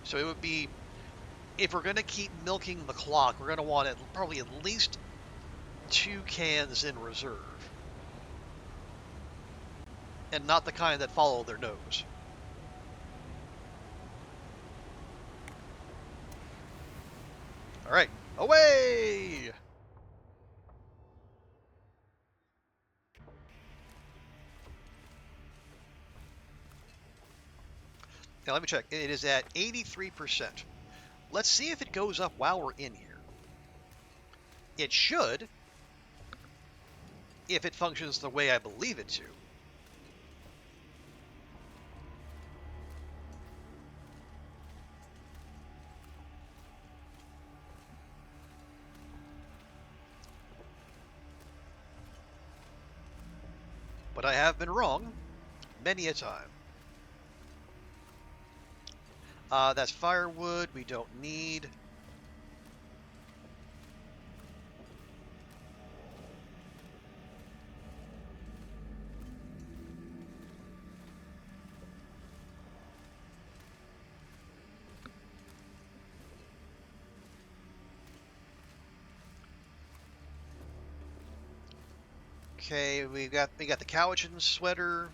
So it would be if we're going to keep milking the clock, we're going to want probably at least 2 cans in reserve, and not the kind that follow their nose. All right, away! Now let me check. It is at 83%. Let's see if it goes up while we're in here. It should, if it functions the way I believe it to. But I have been wrong many a time. That's firewood we don't need. Okay, we got the Cowichan sweater,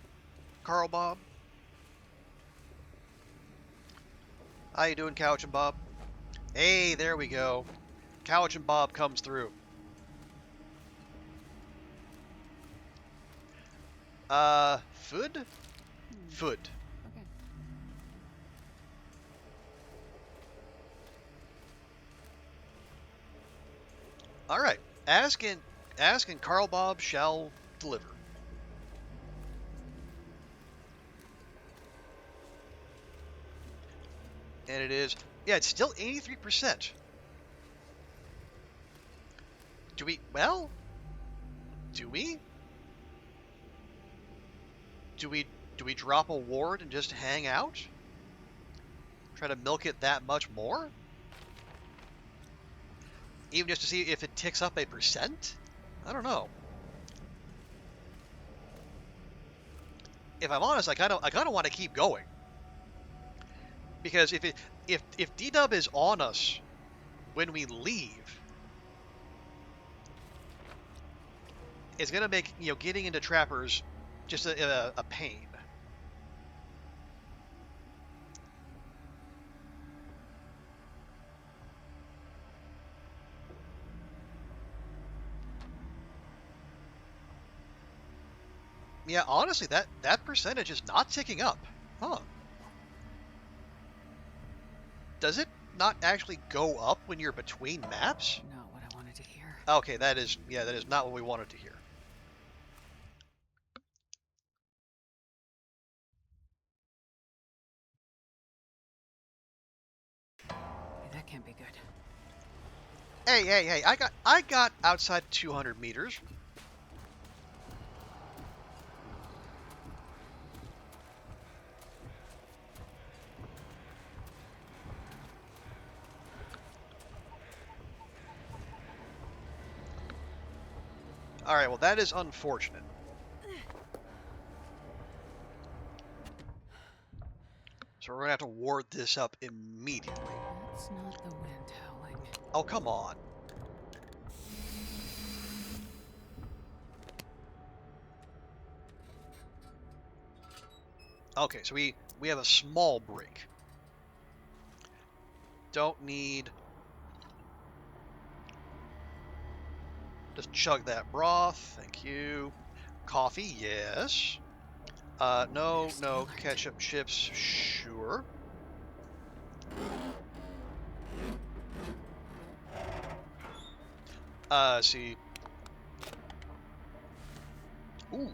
Carl Bob. How you doing, Cowichan Bob? Hey, there we go. Cowichan Bob comes through. Food? Food. Okay. All right. Ask and Carl Bob shall deliver. And it is, yeah, it's still 83%. Do we, well, do we? Do we, do we drop a ward and just hang out? Try to milk it that much more? Even just to see if it ticks up a percent? I don't know. If I'm honest, I kind of want to keep going. Because if D-Dub is on us when we leave, it's gonna make getting into trappers just a pain. Yeah, honestly, that percentage is not ticking up. Huh. Does it not actually go up when you're between maps? Not what I wanted to hear. Okay, that is not what we wanted to hear. Hey, that can't be good. Hey, I got outside 200 meters. All right, well that is unfortunate. So we're gonna have to ward this up immediately. That's not the wind howling. Oh, come on. Okay, so we have a small break. Don't need. Just chug that broth. Thank you. Coffee, yes. No, Better stay no. alert. Ketchup chips, sure. See. Ooh.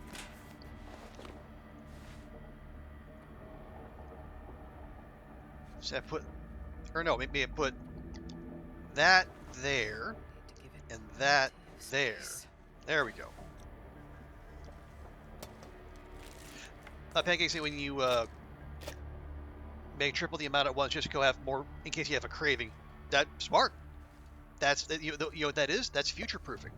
So I put, or no, maybe I put that there Need to give it and that plenty of there. space. There we go. Pancakes, when you make triple the amount at once, just go have more in case you have a craving. That's smart. That's you know what that is? That's future proofing.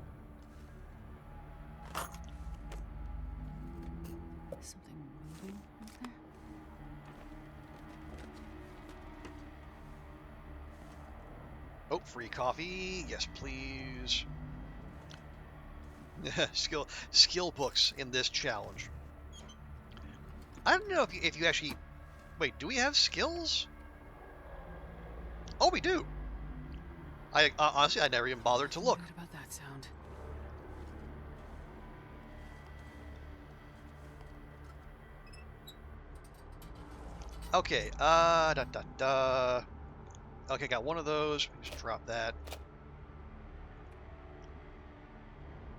Something moving out there? Oh, free coffee. Yes, please. skill books in this challenge. I don't know if you actually wait. Do we have skills? Oh, we do. I honestly I never even bothered to Nothing look. good about that sound. Okay. Da da da. Okay, got one of those. Just drop that.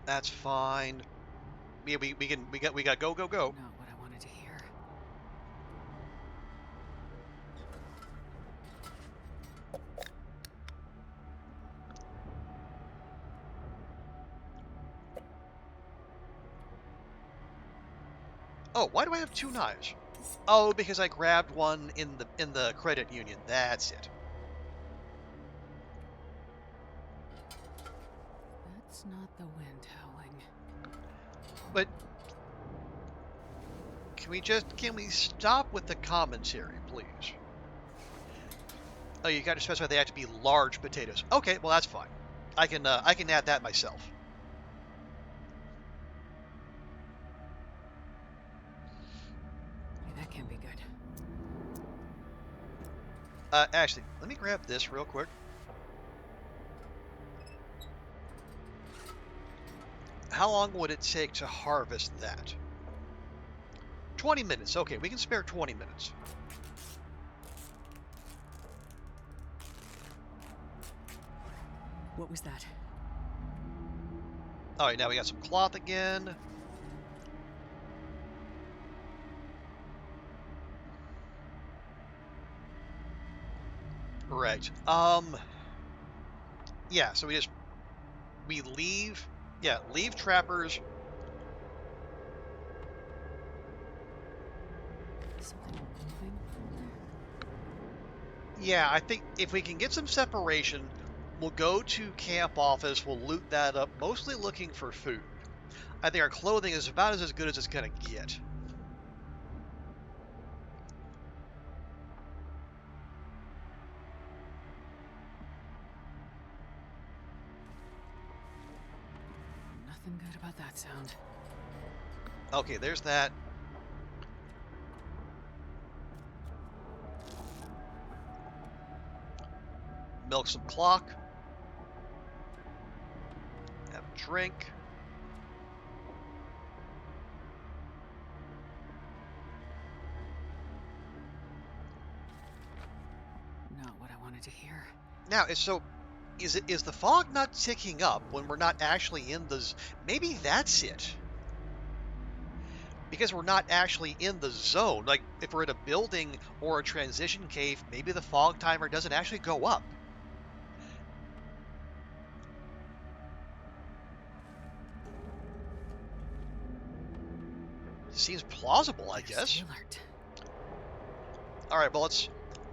That's fine. Yeah, we got go go go. Not what I wanted to hear. Oh, why do I have two knives? Oh, because I grabbed one in the credit union. That's it. That's not the wind howling. But can we stop with the commentary, please? Oh, you got to specify they have to be large potatoes. Okay, well that's fine. I can add that myself. Hey, that can't be good. Actually, let me grab this real quick. How long would it take to harvest that? 20 minutes. Okay, we can spare 20 minutes. What was that? All right, now we got some cloth again. Right. Yeah, so we leave, yeah, leave trappers. Something moving out there? Yeah, I think if we can get some separation, we'll go to camp office, we'll loot that up, mostly looking for food. I think our clothing is about as good as it's gonna get. Nothing good about that sound. Okay, there's that. Milk some clock. Have a drink. wanted to hear. Now, is the fog not ticking up when we're not actually in the... Maybe that's it. Because we're not actually in the zone. Like, if we're in a building or a transition cave, maybe the fog timer doesn't actually go up. Seems plausible, I Better guess. stay alert. All right, well,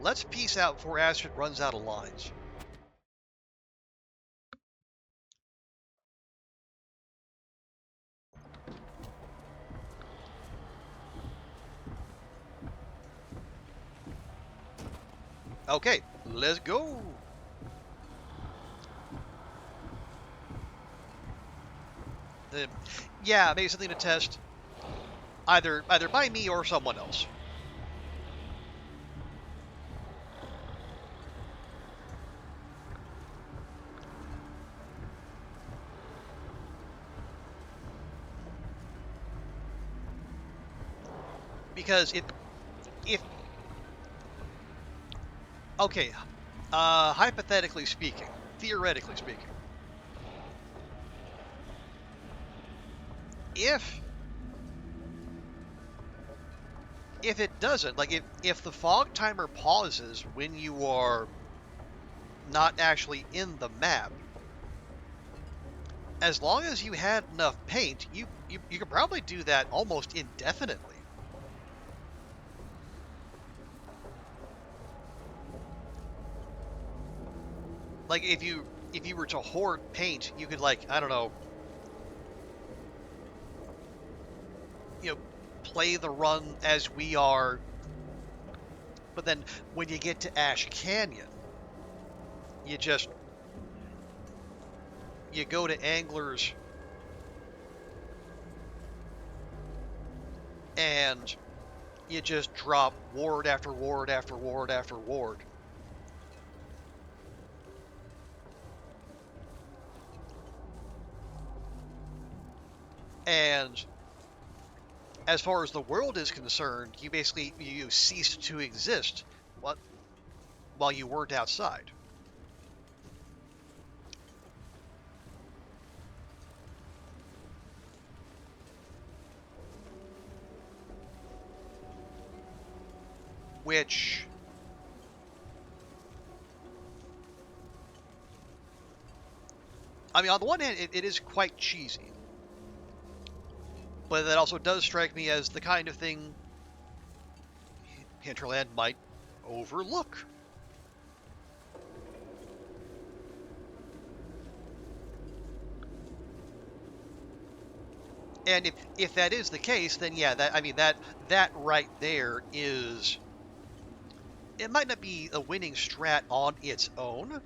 let's peace out before Astrid runs out of lines. Okay, let's go. Yeah, maybe something to test either by me or someone else. Because if okay, hypothetically speaking, theoretically speaking, if it doesn't, like if the fog timer pauses when you are not actually in the map, as long as you had enough paint, you could probably do that almost indefinitely. Like if you were to hoard paint, you could, like, I don't know, play the run as we are, but then when you get to Ash Canyon, you just you go to Anglers and you just drop ward after ward after ward after ward. And as far as the world is concerned, you basically you ceased to exist while you weren't outside. Which, I mean, on the one hand, it is quite cheesy, but that also does strike me as the kind of thing Hinterland might overlook. And if that is the case, then yeah, that right there is, it might not be a winning strat on its own,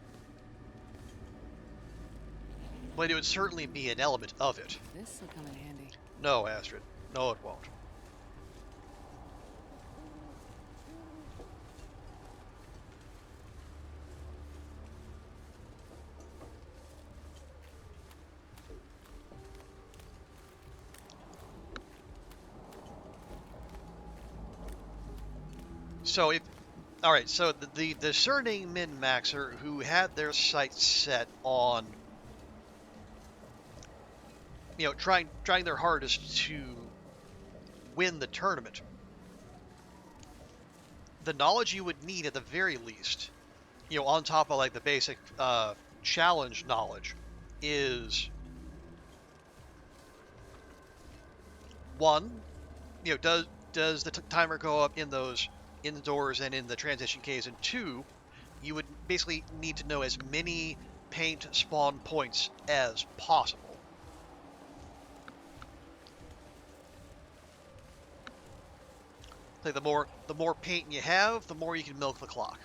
but it would certainly be an element of it. This'll come in handy. No, Astrid. No, it won't. So all right, so the discerning min-maxer who had their sights set on, trying their hardest to win the tournament, the knowledge you would need at the very least, on top of like the basic challenge knowledge, is one, does the timer go up in those indoors and in the transition caves, and two, you would basically need to know as many paint spawn points as possible. Like the more paint you have, the more you can milk the clock.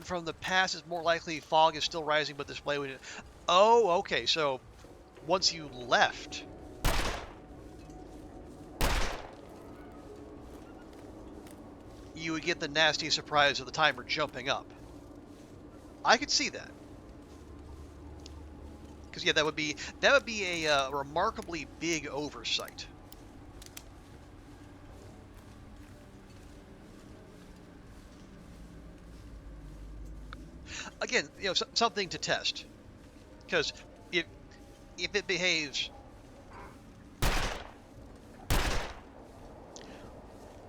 From the past, it's more likely fog is still rising, but display would. Oh, okay. So once you left, you would get the nasty surprise of the timer jumping up. I could see that. Because yeah, that would be a remarkably big oversight. again, something to test. Because if it behaves,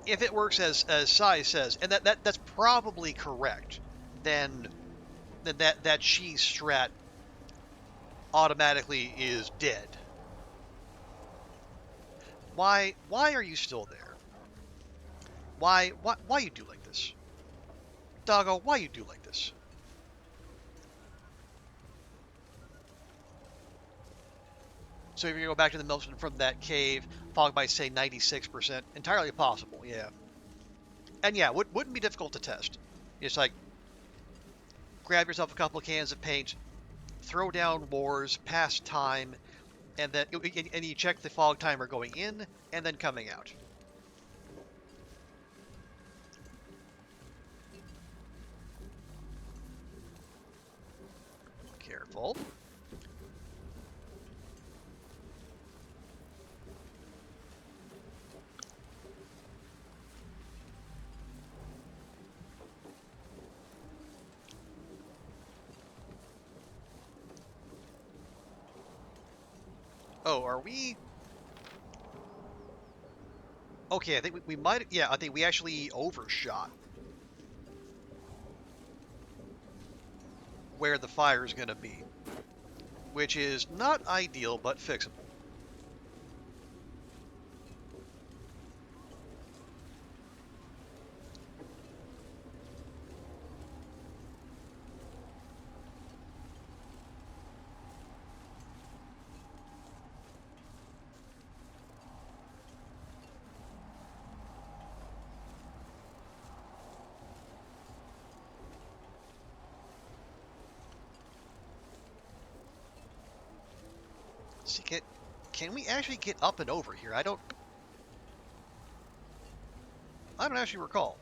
if it works as Sai says, and that's probably correct, then that cheese strat automatically is dead. Why are you still there? Why you do like this? Doggo, why you do like this? So if you go back to the Milton from that cave, Fog might say 96%. Entirely possible, yeah. And yeah, wouldn't be difficult to test. It's like, grab yourself a couple of cans of paint, throw down wars, pass time, and then and you check the fog timer going in and then coming out. Careful. Oh, are we? Okay, I think we might. Yeah, I think we actually overshot where the fire is going to be, which is not ideal but fixable. See, can we actually get up and over here? I don't actually recall.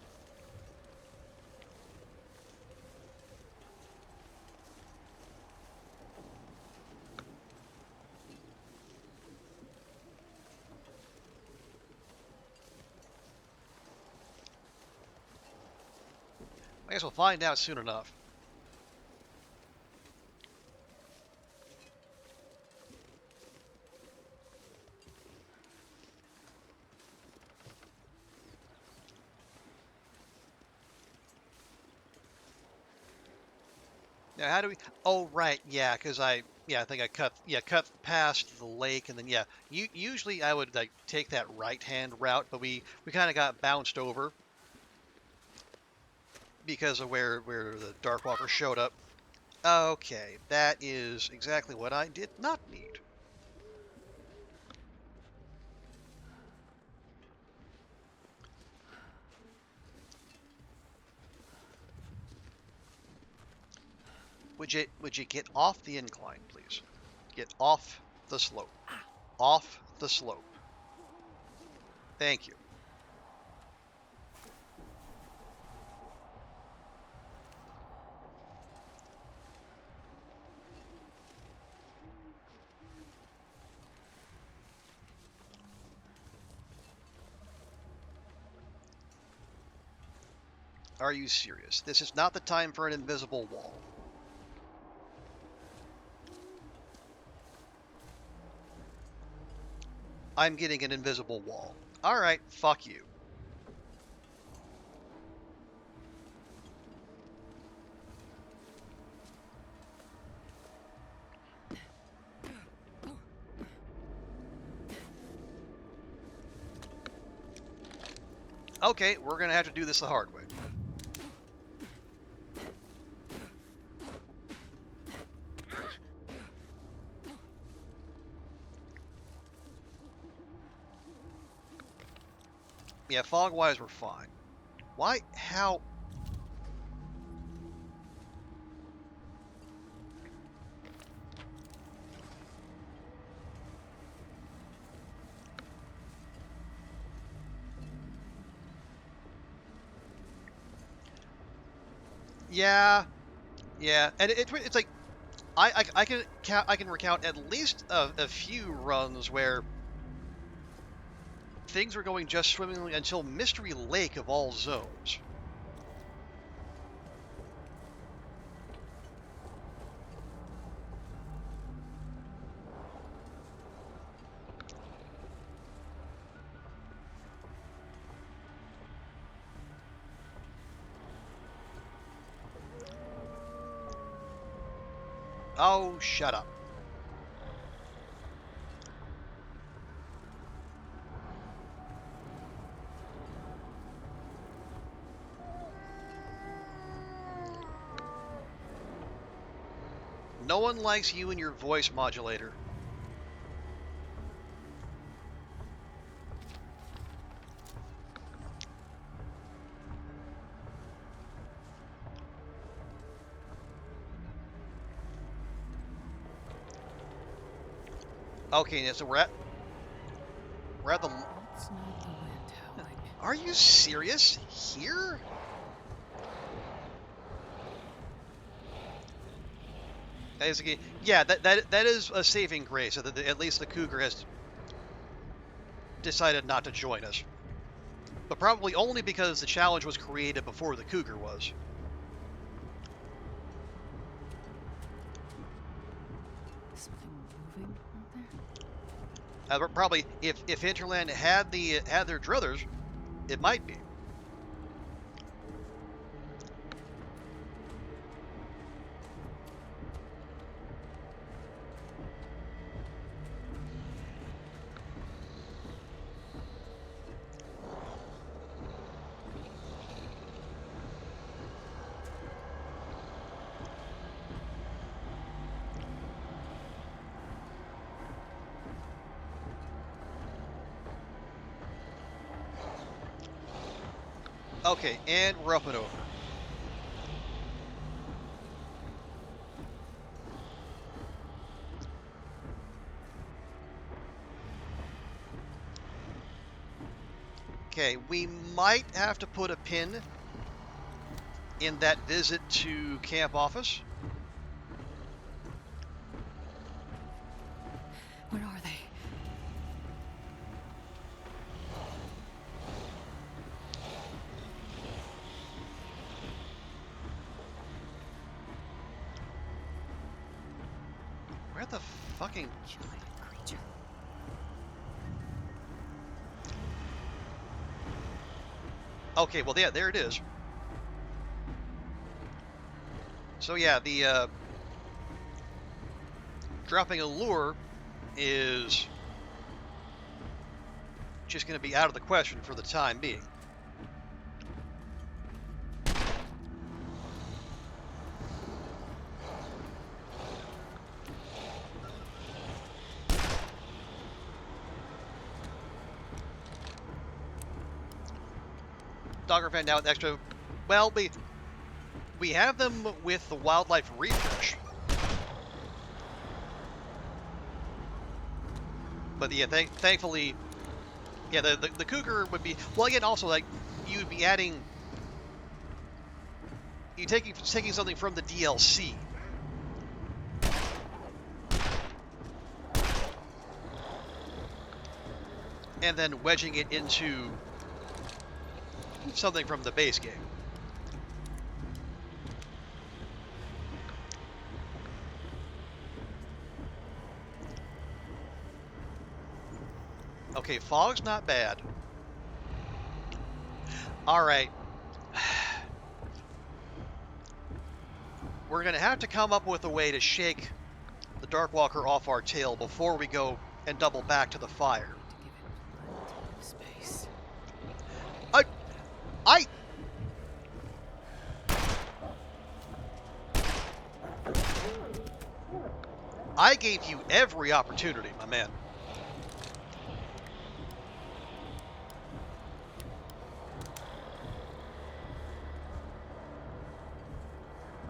I guess we'll find out soon enough. Now, how do we? Oh, right, yeah, because I think I cut past the lake, and then yeah, usually I would like take that right hand route, but we kind of got bounced over because of where the Darkwalker showed up. Okay, that is exactly what I did not need. Would you get off the incline, please? Get off the slope. Off the slope. Thank you. Are you serious? This is not the time for an invisible wall. I'm getting an invisible wall. Alright, fuck you. Okay, we're gonna have to do this the hard way. Yeah, fog-wise, we're fine. Why? How? Yeah, yeah, and it's like I can recount at least a few runs where things were going just swimmingly until Mystery Lake of all zones. Oh, shut up. No one likes you and your voice modulator. Okay, so we're at the. It's not the wind howling. Are you serious? Here? That is, yeah, that is a saving grace. So that at least the cougar has decided not to join us, but probably only because the challenge was created before the cougar was. Something moving out there? But probably if Hinterland had their druthers, it might be. Okay, and we're up and over. Okay, we might have to put a pin in that visit to camp office. Where are they? Where the fucking... Giant creature. Okay, well, yeah, there it is. So yeah, the dropping a lure is just going to be out of the question for the time being. Dogger fan now with extra. Well, we have them with the wildlife refresh, but yeah, thankfully, yeah, the cougar would be, well, again, also like you would be adding, you taking something from the DLC and then wedging it into something from the base game. Okay, fog's not bad. All right. We're going to have to come up with a way to shake the Darkwalker off our tail before we go and double back to the fire. To give it plenty of space. I... I gave you every opportunity, my man.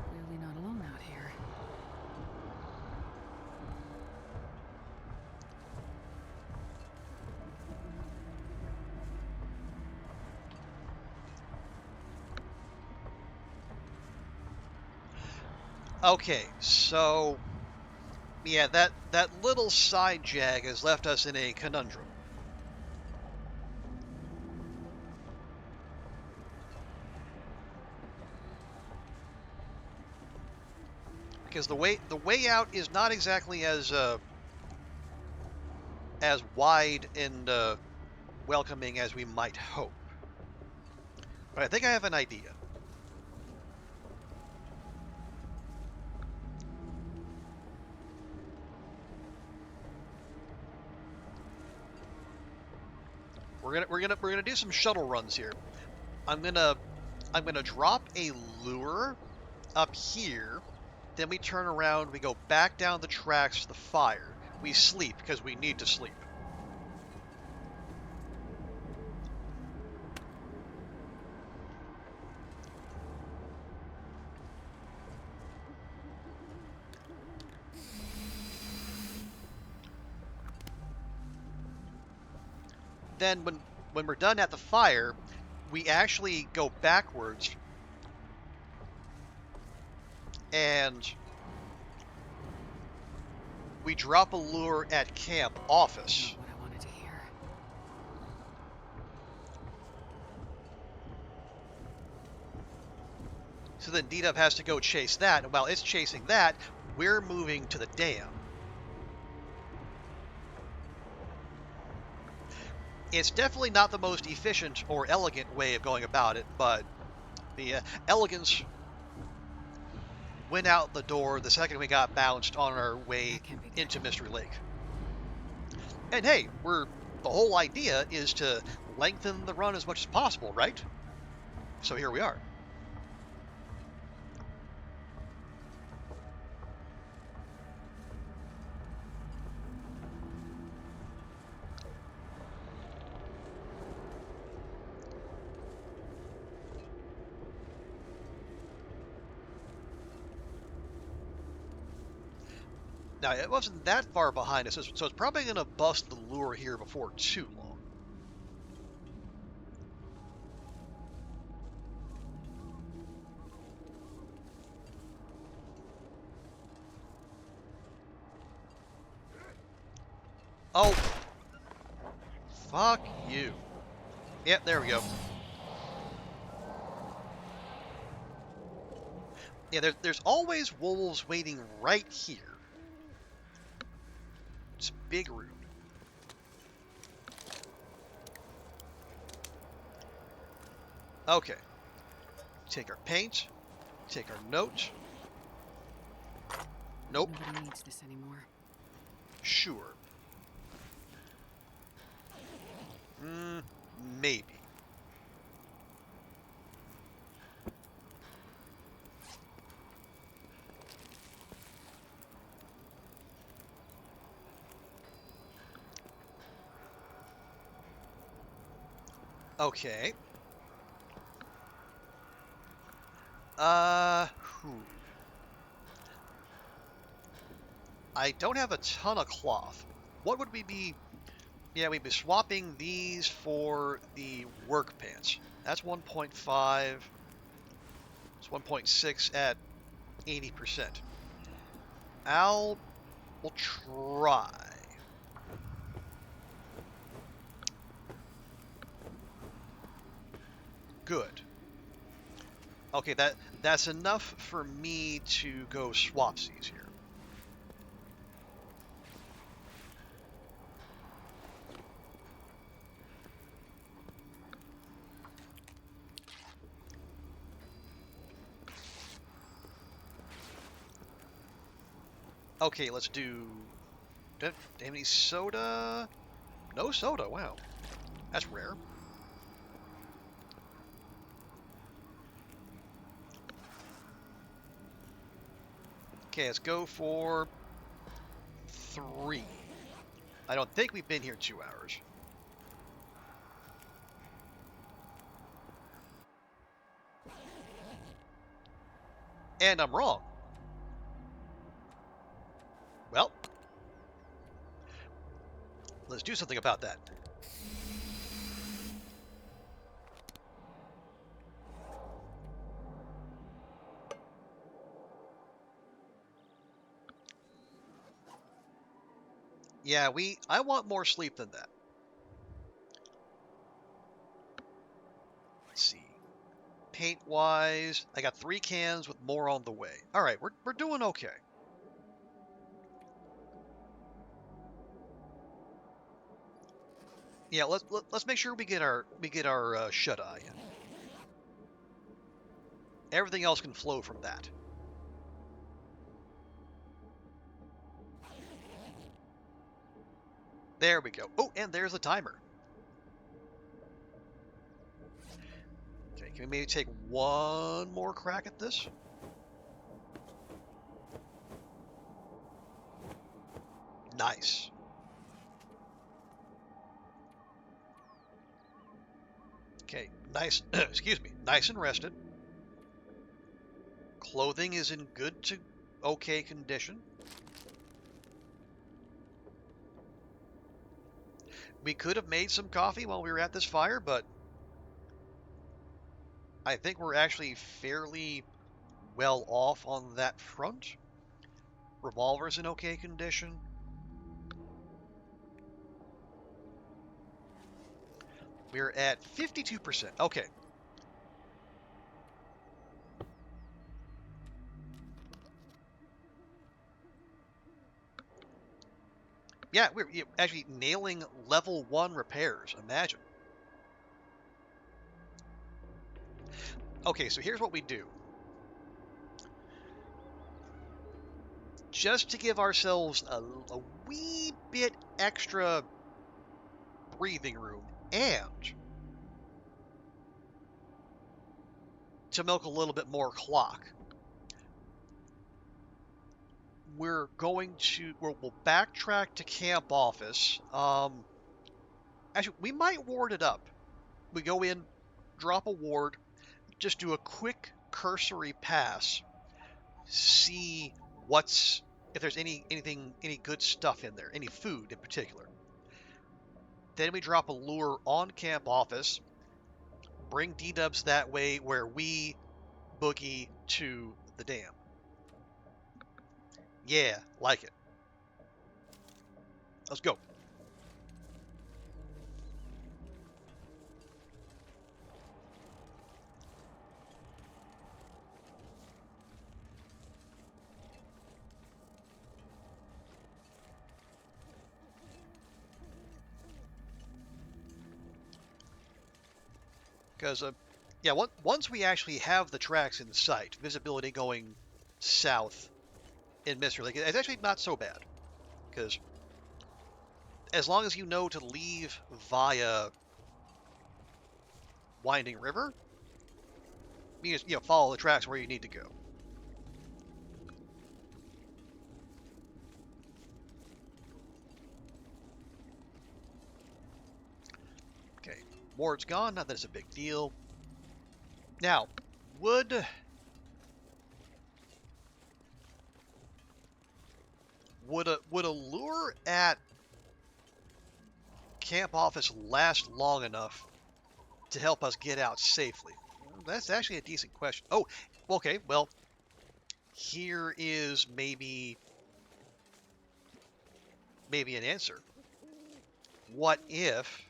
Clearly not alone out here. Okay, so yeah, that little side jag has left us in a conundrum. Because the way out is not exactly as wide and welcoming as we might hope. But I think I have an idea. we're gonna do some shuttle runs here. I'm gonna drop a lure up here. Then we turn around. We go back down the tracks to the fire. We sleep because we need to sleep. Then when we're done at the fire, we actually go backwards and we drop a lure at camp office. Not what I wanted to hear. So then D-Dub has to go chase that, and while it's chasing that, we're moving to the dam. It's definitely not the most efficient or elegant way of going about it, but the elegance went out the door the second we got bounced on our way into Mystery Lake. And hey, the whole idea is to lengthen the run as much as possible, right? So here we are. Now, it wasn't that far behind us, so it's probably going to bust the lure here before too long. Oh! Fuck you. Yep, there we go. Yeah, there's always wolves waiting right here. It's big rude. Okay. Take our paint. Take our note. Nope. Nobody needs this anymore. Sure. Maybe. Okay. I don't have a ton of cloth. What would we be? Yeah, we'd be swapping these for the work pants. That's 1.5. It's 1.6 at 80%. We'll try. Good. Okay, that's enough for me to go swapsies here. Okay, let's do... Any soda? No soda, wow. That's rare. Okay, let's go for 3. I don't think we've been here 2 hours. And I'm wrong. Well, let's do something about that. Yeah, I want more sleep than that. Let's see. Paint-wise, I got 3 cans with more on the way. All right, we're doing okay. Yeah, let's make sure we get our shut-eye in. Everything else can flow from that. There we go. Oh, and there's the timer. Can we maybe take one more crack at this? Nice. Okay, nice. Excuse me. Nice and rested. Clothing is in good to okay condition. We could have made some coffee while we were at this fire, but I think we're actually fairly well off on that front. Revolver's in okay condition. We're at 52%. Okay. Yeah, we're actually nailing level 1 repairs. Imagine. Okay, so here's what we do. Just to give ourselves a wee bit extra breathing room and to milk a little bit more clock, we'll backtrack to camp office. Actually, we might ward it up. We go in, drop a ward, just do a quick cursory pass, see if there's any good stuff in there, any food in particular. Then we drop a lure on camp office, bring D-dubs that way where we boogie to the dam. Yeah, like it. Let's go. Because, yeah, once we actually have the tracks in sight, visibility going south in Mystery Lake, it's actually not so bad. Because as long as you know to leave via Winding River, you just follow the tracks where you need to go. Okay, ward's gone. Not that it's a big deal. Now, would a lure at camp office last long enough to help us get out safely? That's actually a decent question. Oh, okay. Well, here is maybe an answer. What if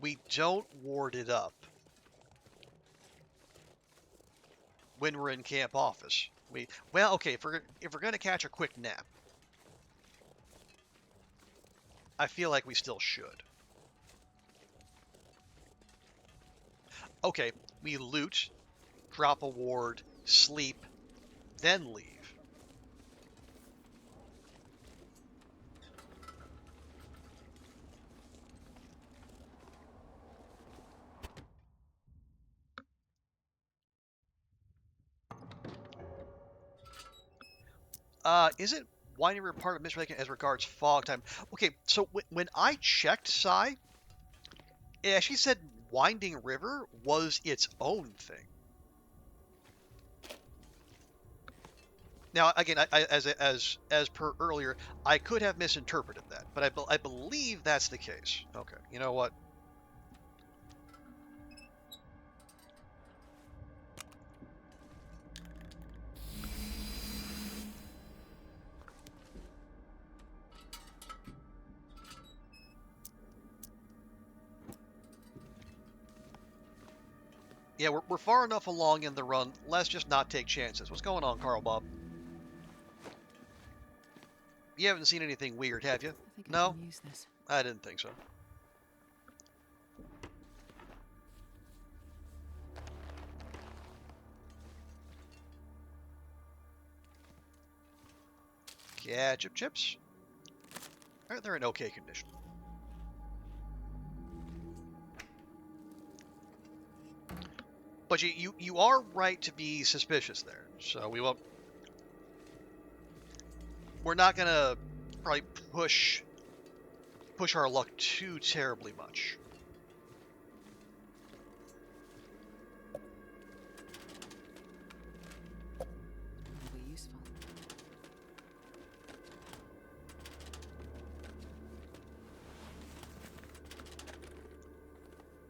we don't ward it up when we're in camp office? Okay, if we're gonna catch a quick nap, I feel like we still should. Okay, we loot, drop a ward, sleep, then leave. Is it Winding River part of Mystery Lake as regards fog time? Okay, so when I checked Psy, it actually said Winding River was its own thing. Now, again, as per earlier, I could have misinterpreted that, but I believe that's the case. Okay, you know what? Yeah, we're far enough along in the run. Let's just not take chances. What's going on, Carl Bob? You haven't seen anything weird, have you? I think I No? can use this. I didn't think so. Ketchup chips. They're in okay condition. But you are right to be suspicious there. So we won't. We're not gonna probably push our luck too terribly much. Will be useful.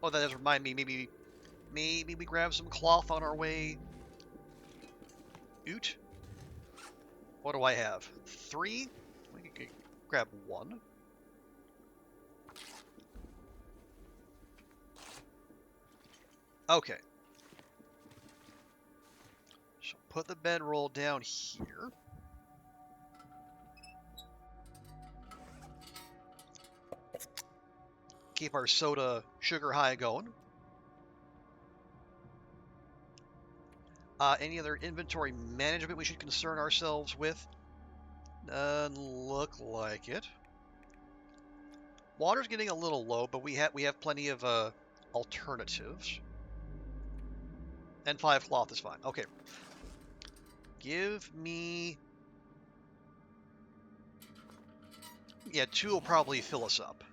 Oh, that does remind me. Maybe we grab some cloth on our way. Oot. What do I have? 3. We can grab 1. Okay. So put the bedroll down here. Keep our soda sugar high going. Any other inventory management we should concern ourselves with? Look like it. Water's getting a little low, but we have plenty of alternatives. And 5 cloth is fine. Okay. Give me... Yeah, 2 will probably fill us up.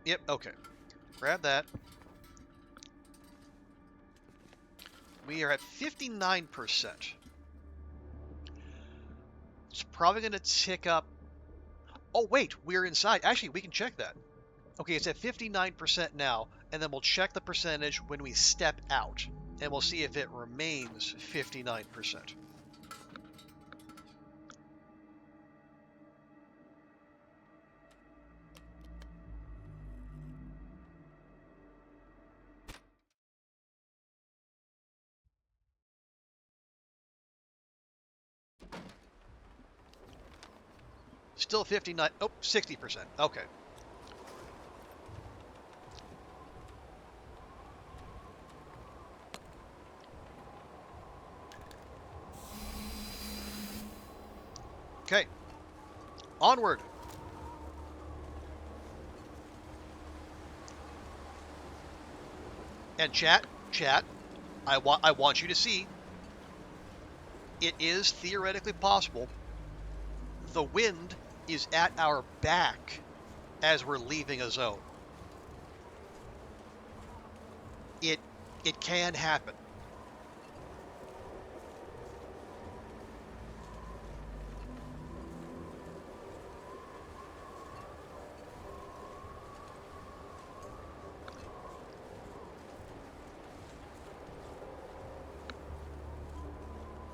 Yep, okay. Grab that. We are at 59%. It's probably going to tick up. Oh, wait, we're inside. Actually, we can check that. Okay, it's at 59% now, and then we'll check the percentage when we step out, and we'll see if it remains 59%. Still 59. Oh, 60%. Okay. Okay. Onward. And chat, I want you to see it is theoretically possible the wind is at our back as we're leaving a zone. It can happen.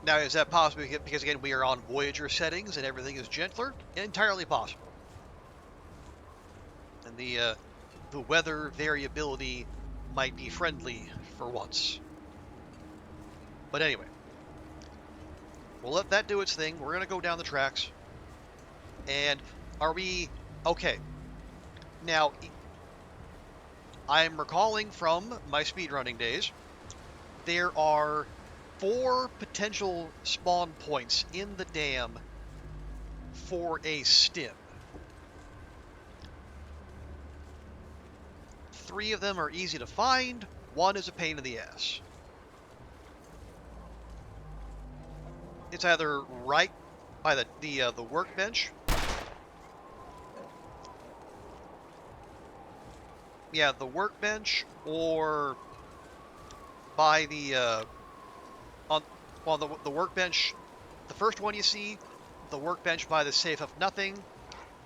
Now, is that possible because, again, we are on Voyager settings and everything is gentler? Entirely possible. And the weather variability might be friendly for once. But anyway, we'll let that do its thing. We're going to go down the tracks. And are we... Okay. Now, I'm recalling from my speedrunning days, there are 4 potential spawn points in the dam for a stim. 3 of them are easy to find, 1 is a pain in the ass. It's either right by the workbench. Yeah, the workbench, or by the the workbench. The first one you see, the workbench by the safe of nothing.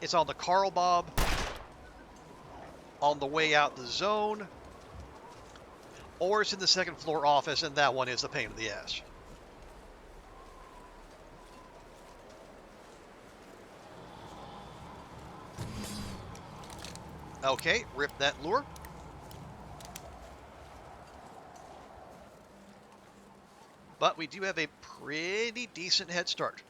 It's on the Carl Bob on the way out the zone, or it's in the second floor office, and that one is the pain in the ass. Okay, rip that lure. But we do have a pretty decent head start.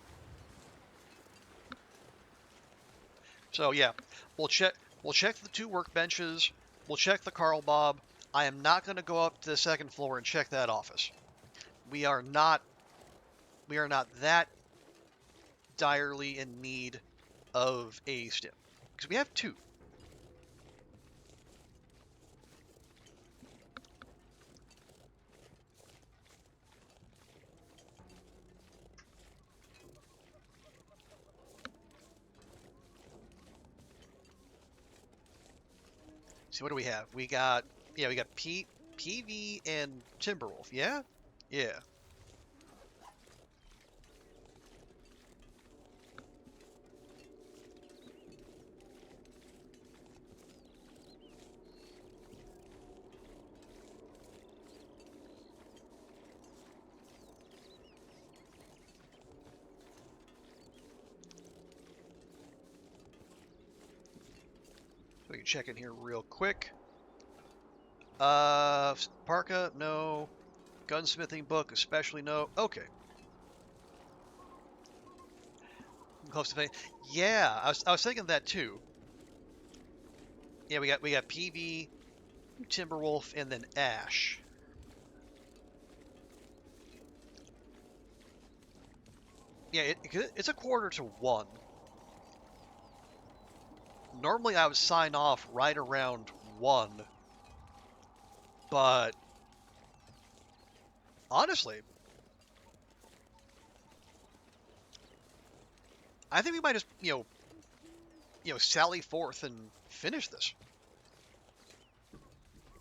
So yeah, we'll check the 2 workbenches. We'll check the Carl Bob. I am not going to go up to the second floor and check that office. We are not that direly in need of a stim. Because we have two. See, what do we have? We got, yeah, we got PV and Timberwolf. Yeah? Yeah. So we can check in here real quick. Parka, no. Gunsmithing book, especially no. Okay. Close to fame. Yeah, I was thinking that too. Yeah, we got PV, Timberwolf, and then Ash. Yeah, it's a quarter to one. Normally I would sign off right around one, but honestly, I think we might just sally forth and finish this.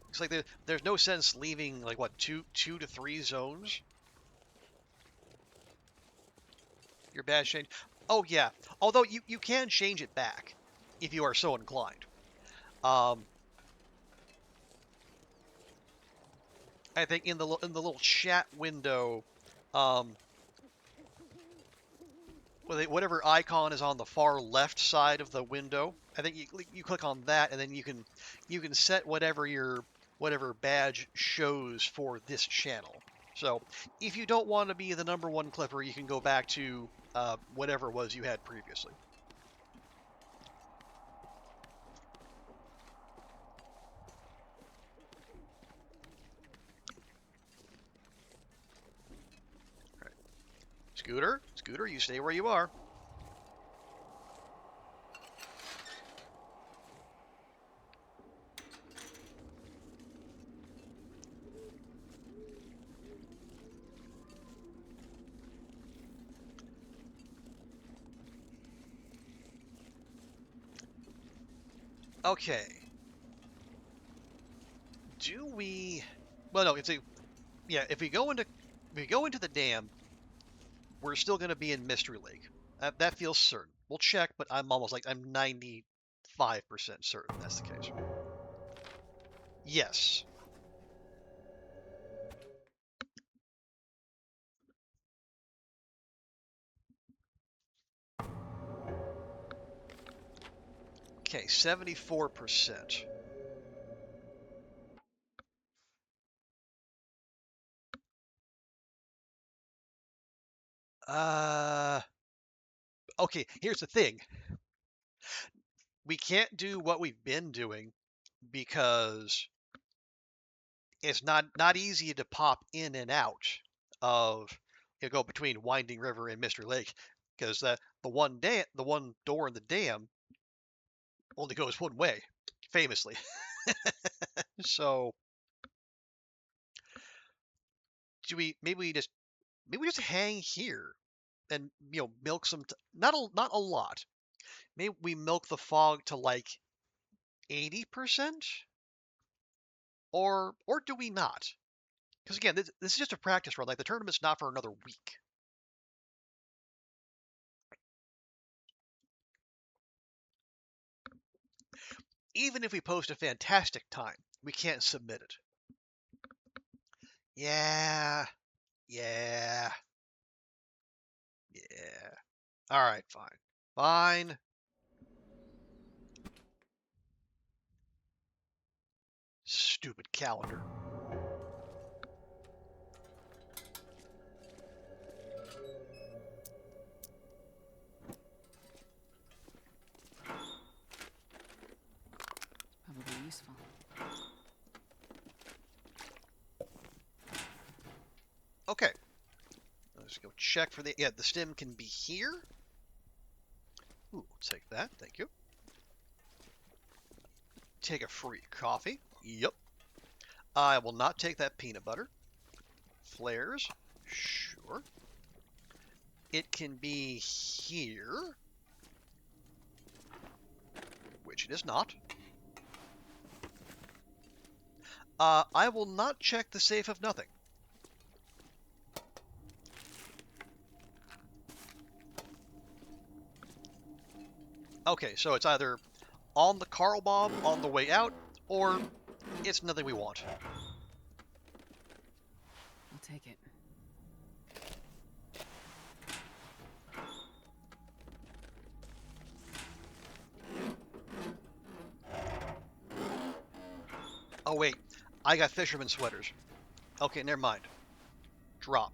It's like there's no sense leaving like what two to three zones. Your badge change. Oh yeah, although you can change it back if you are so inclined. Um, I think in the little chat window, um, whatever icon is on the far left side of the window, I think you click on that, and then you can set whatever badge shows for this channel. So if you don't want to be the number one clipper, you can go back to whatever it was you had previously. All right. Scooter, you stay where you are. Okay. Do we? Well, no. Yeah. If we go into the dam, we're still going to be in Mystery Lake. That feels certain. We'll check, but I'm 95% certain that's the case. Yes. Okay, 74%. Uh, okay, here's the thing. We can't do what we've been doing because it's not easy to pop in and out of go between Winding River and Mystery Lake because the one door in the dam only goes one way, famously. So do we maybe we just hang here and milk not a lot. Maybe we milk the fog to like 80%, or do we not? Because again, this is just a practice run. Like the tournament's not for another week. Even if we post a fantastic time, we can't submit it. Yeah, yeah, yeah. All right, fine, fine. Stupid calendar. Probably useful. Okay, let's go check for the stem can be here. Ooh, take that, thank you. Take a free coffee. Yep. I will not take that peanut butter. Flares. Sure. It can be here. Which it is not. I will not check the safe of nothing. Okay, so it's either on the Carl Bomb on the way out, or it's nothing we want. I'll take it. Oh wait, I got fisherman sweaters. Okay, never mind. Drop.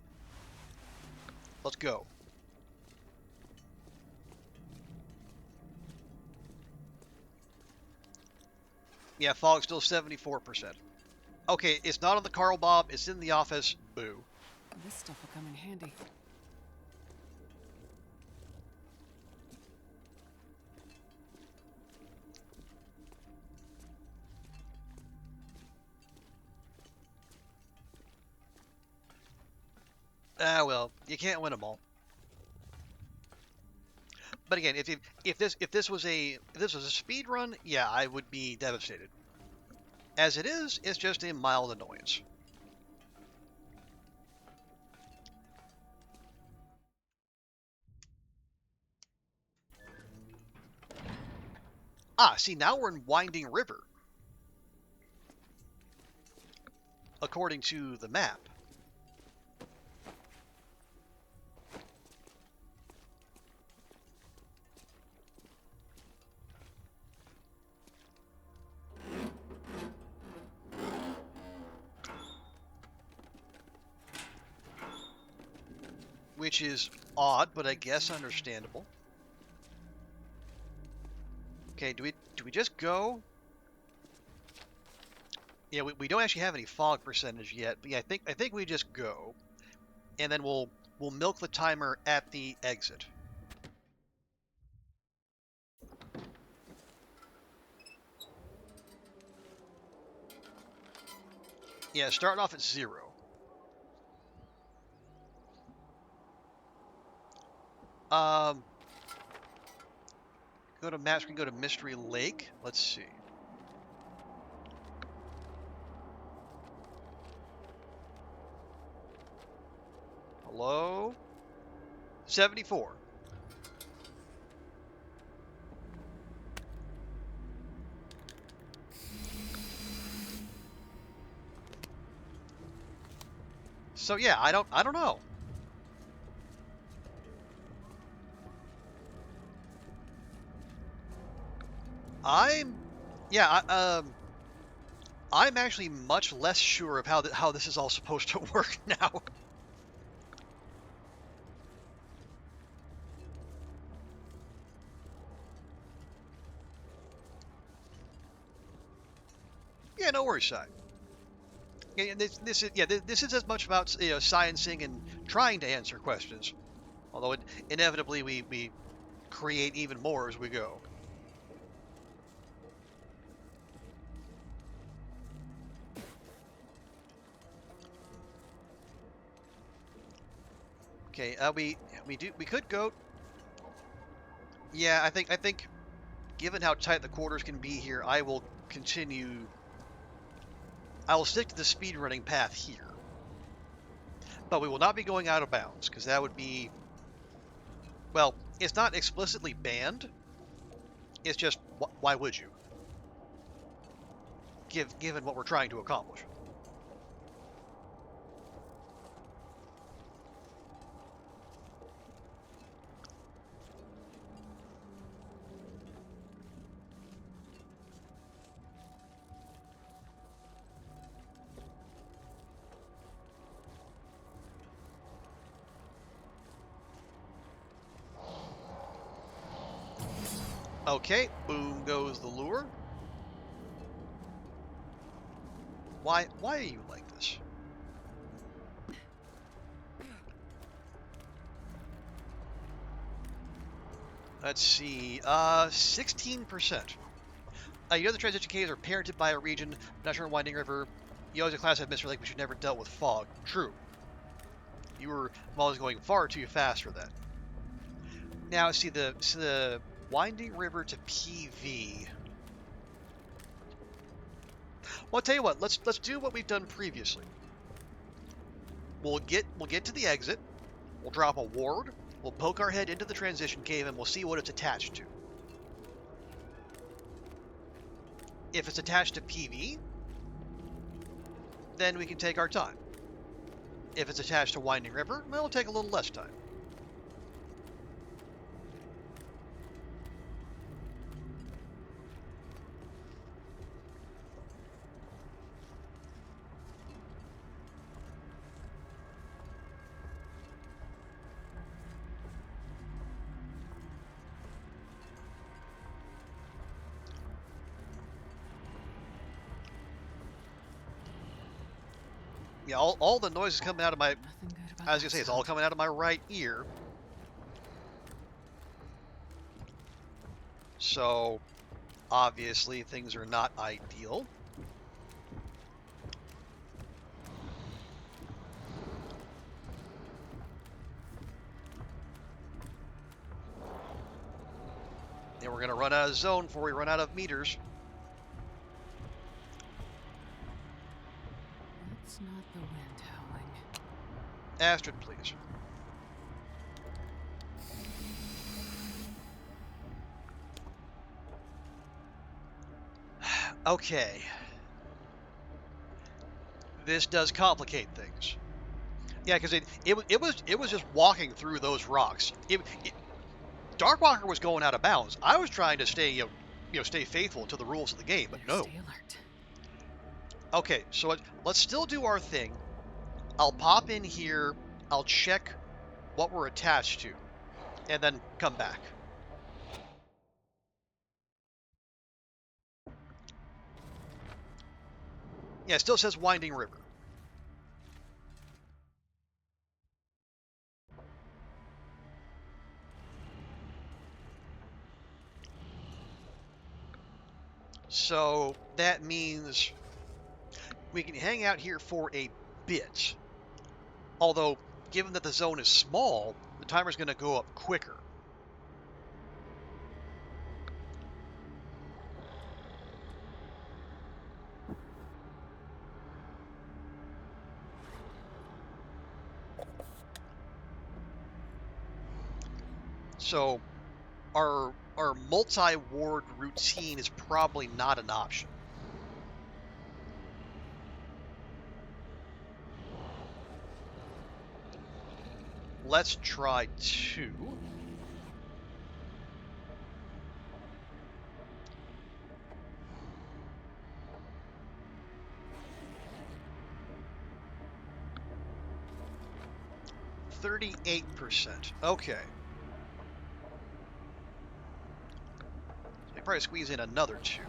Let's go. Yeah, fog's still 74%. Okay, it's not on the Carl Bob, it's in the office. Boo. This stuff will come in handy. Ah, well, you can't win them all. But again, if this was a speed run, yeah, I would be devastated. As it is, it's just a mild annoyance. Ah, see, now we're in Winding River, according to the map. Which is odd, but I guess understandable. Okay, do we just go? Yeah, we don't actually have any fog percentage yet, but yeah, I think we just go, and then we'll milk the timer at the exit. Yeah, starting off at 0. Um, go to map screen, go to Mystery Lake. Let's see. Hello? 74. So yeah, I don't know. I'm yeah, I'm actually much less sure of how this is all supposed to work now. Yeah, no worries, Si. Yeah, this is as much about sciencing and trying to answer questions, although inevitably we create even more as we go. Okay, we could go. Yeah, I think given how tight the quarters can be here, I will continue. I will stick to the speedrunning path here, but we will not be going out of bounds because that would be, well, it's not explicitly banned. It's just why would you? Given what we're trying to accomplish. Okay, boom goes the lure. Why are you like this? Let's see, 16%. You know the transition caves are parented by a region, not sure Winding River. You always a class of Mr. Lake, but you never dealt with fog. True. You were always going far too fast for that. Now, see the Winding River to PV. Well, I'll tell you what. Let's do what we've done previously. We'll get to the exit. We'll drop a ward. We'll poke our head into the transition cave, and we'll see what it's attached to. If it's attached to PV, then we can take our time. If it's attached to Winding River, well, it'll take a little less time. Yeah, all the noise is coming out of my... I was going to say, it's all coming out of my right ear. So, obviously, things are not ideal. And we're going to run out of zone before we run out of meters. That's not the wind howling. Astrid, please. Okay. This does complicate things. Yeah, because it was just walking through those rocks. Darkwalker was going out of bounds. I was trying to stay stay faithful to the rules of the game, but no. Stay alert. Okay, so let's still do our thing. I'll pop in here. I'll check what we're attached to, and then come back. Yeah, it still says Winding River. So that means we can hang out here for a bit. Although, given that the zone is small, the timer's going to go up quicker. So our multi-ward routine is probably not an option. Let's try 2. %. Okay. So we probably squeeze in another 2.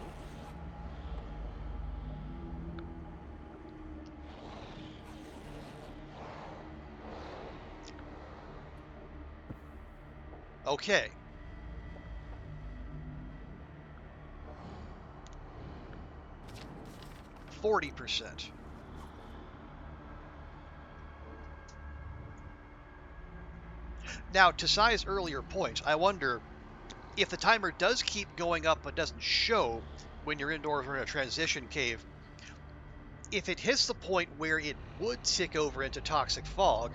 Okay. %. Now, to Sai's earlier point, I wonder if the timer does keep going up but doesn't show when you're indoors or in a transition cave, if it hits the point where it would tick over into toxic fog,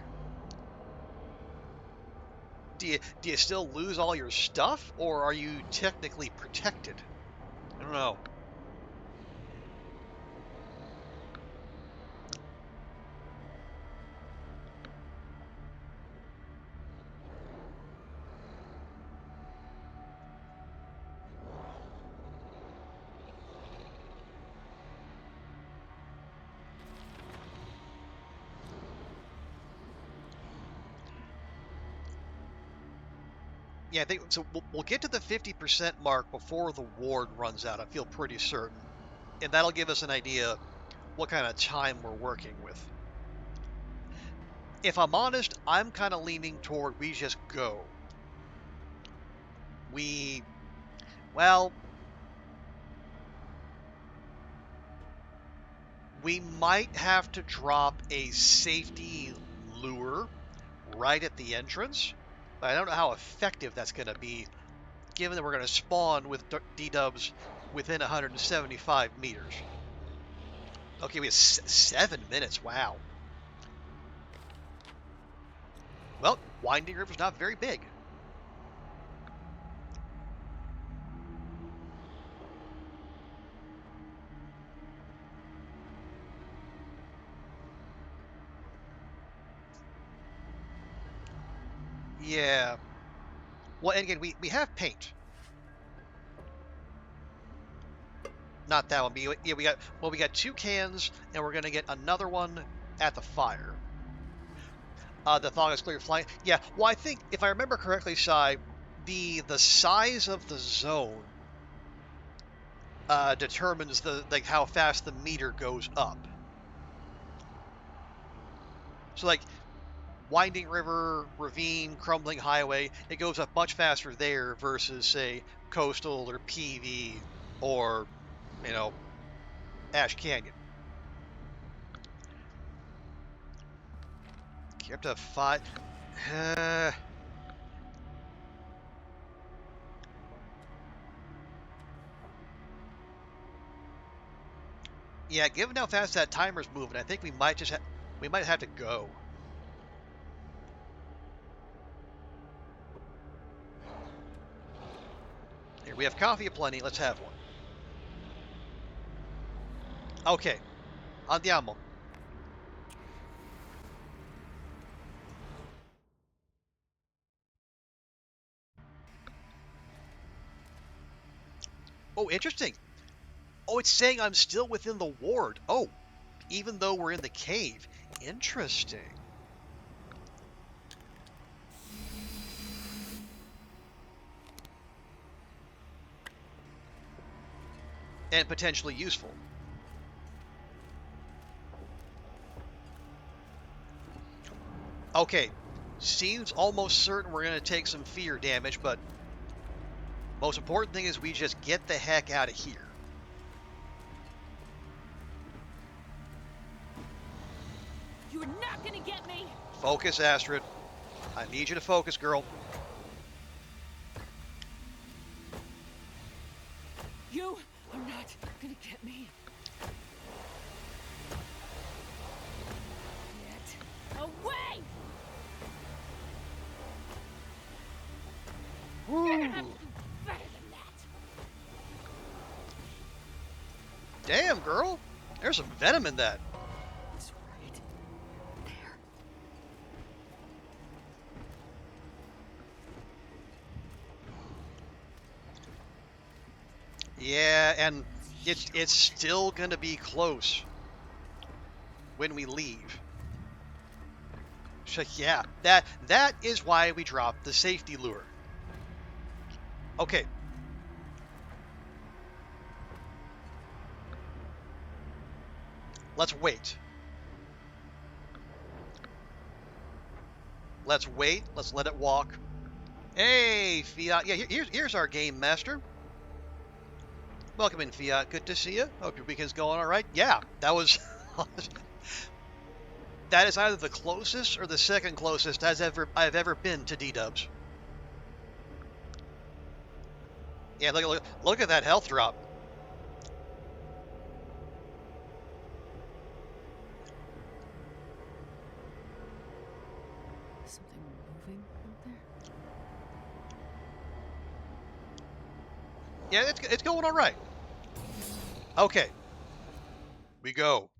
do you still lose all your stuff, or are you technically protected? I don't know. Yeah, I think so. We'll get to the 50% mark before the ward runs out. I feel pretty certain, and that'll give us an idea what kind of time we're working with. If I'm honest, I'm kind of leaning toward we just go. Well, We might have to drop a safety lure right at the entrance, but I don't know how effective that's going to be, given that we're going to spawn with D-dubs within 175 meters. Okay, we have 7 minutes. Wow. Well, Winding River's not very big. Yeah. Well, and again, we have paint. Not that one, but yeah, we got 2 cans, and we're gonna get another one at the fire. The fog is clear flying. Yeah, well, I think if I remember correctly, Sai, the size of the zone determines the how fast the meter goes up. So like Winding River, Ravine, Crumbling Highway, it goes up much faster there versus say Coastal or PV or Ash Canyon. Get up to 5. Yeah, given how fast that timer's moving, I think we might have to go. Here, we have coffee aplenty. Let's have one. Okay, andiamo. Oh, interesting. Oh, it's saying I'm still within the ward. Oh, even though we're in the cave. Interesting. And potentially useful. Okay, seems almost certain we're going to take some fear damage, but most important thing is we just get the heck out of here. You're not gonna get me! Focus, Astrid. I need you to focus, girl. You are not gonna get me. Get away! Woo. You're gonna have to do better than that. Damn, girl. There's some venom in that. It's right there. Yeah, and it's still gonna be close when we leave. So yeah, that is why we dropped the safety lure. Okay. Let's wait. Let's wait. Let's let it walk. Hey, Fiat. Yeah, here's our game master. Welcome in, Fiat. Good to see you. Hope your weekend's going all right. Yeah, that was... that is either the closest or the second closest I've ever been to D-dubs. Yeah, look at that health drop. Something moving out there? Yeah, it's going all right. Okay. We go.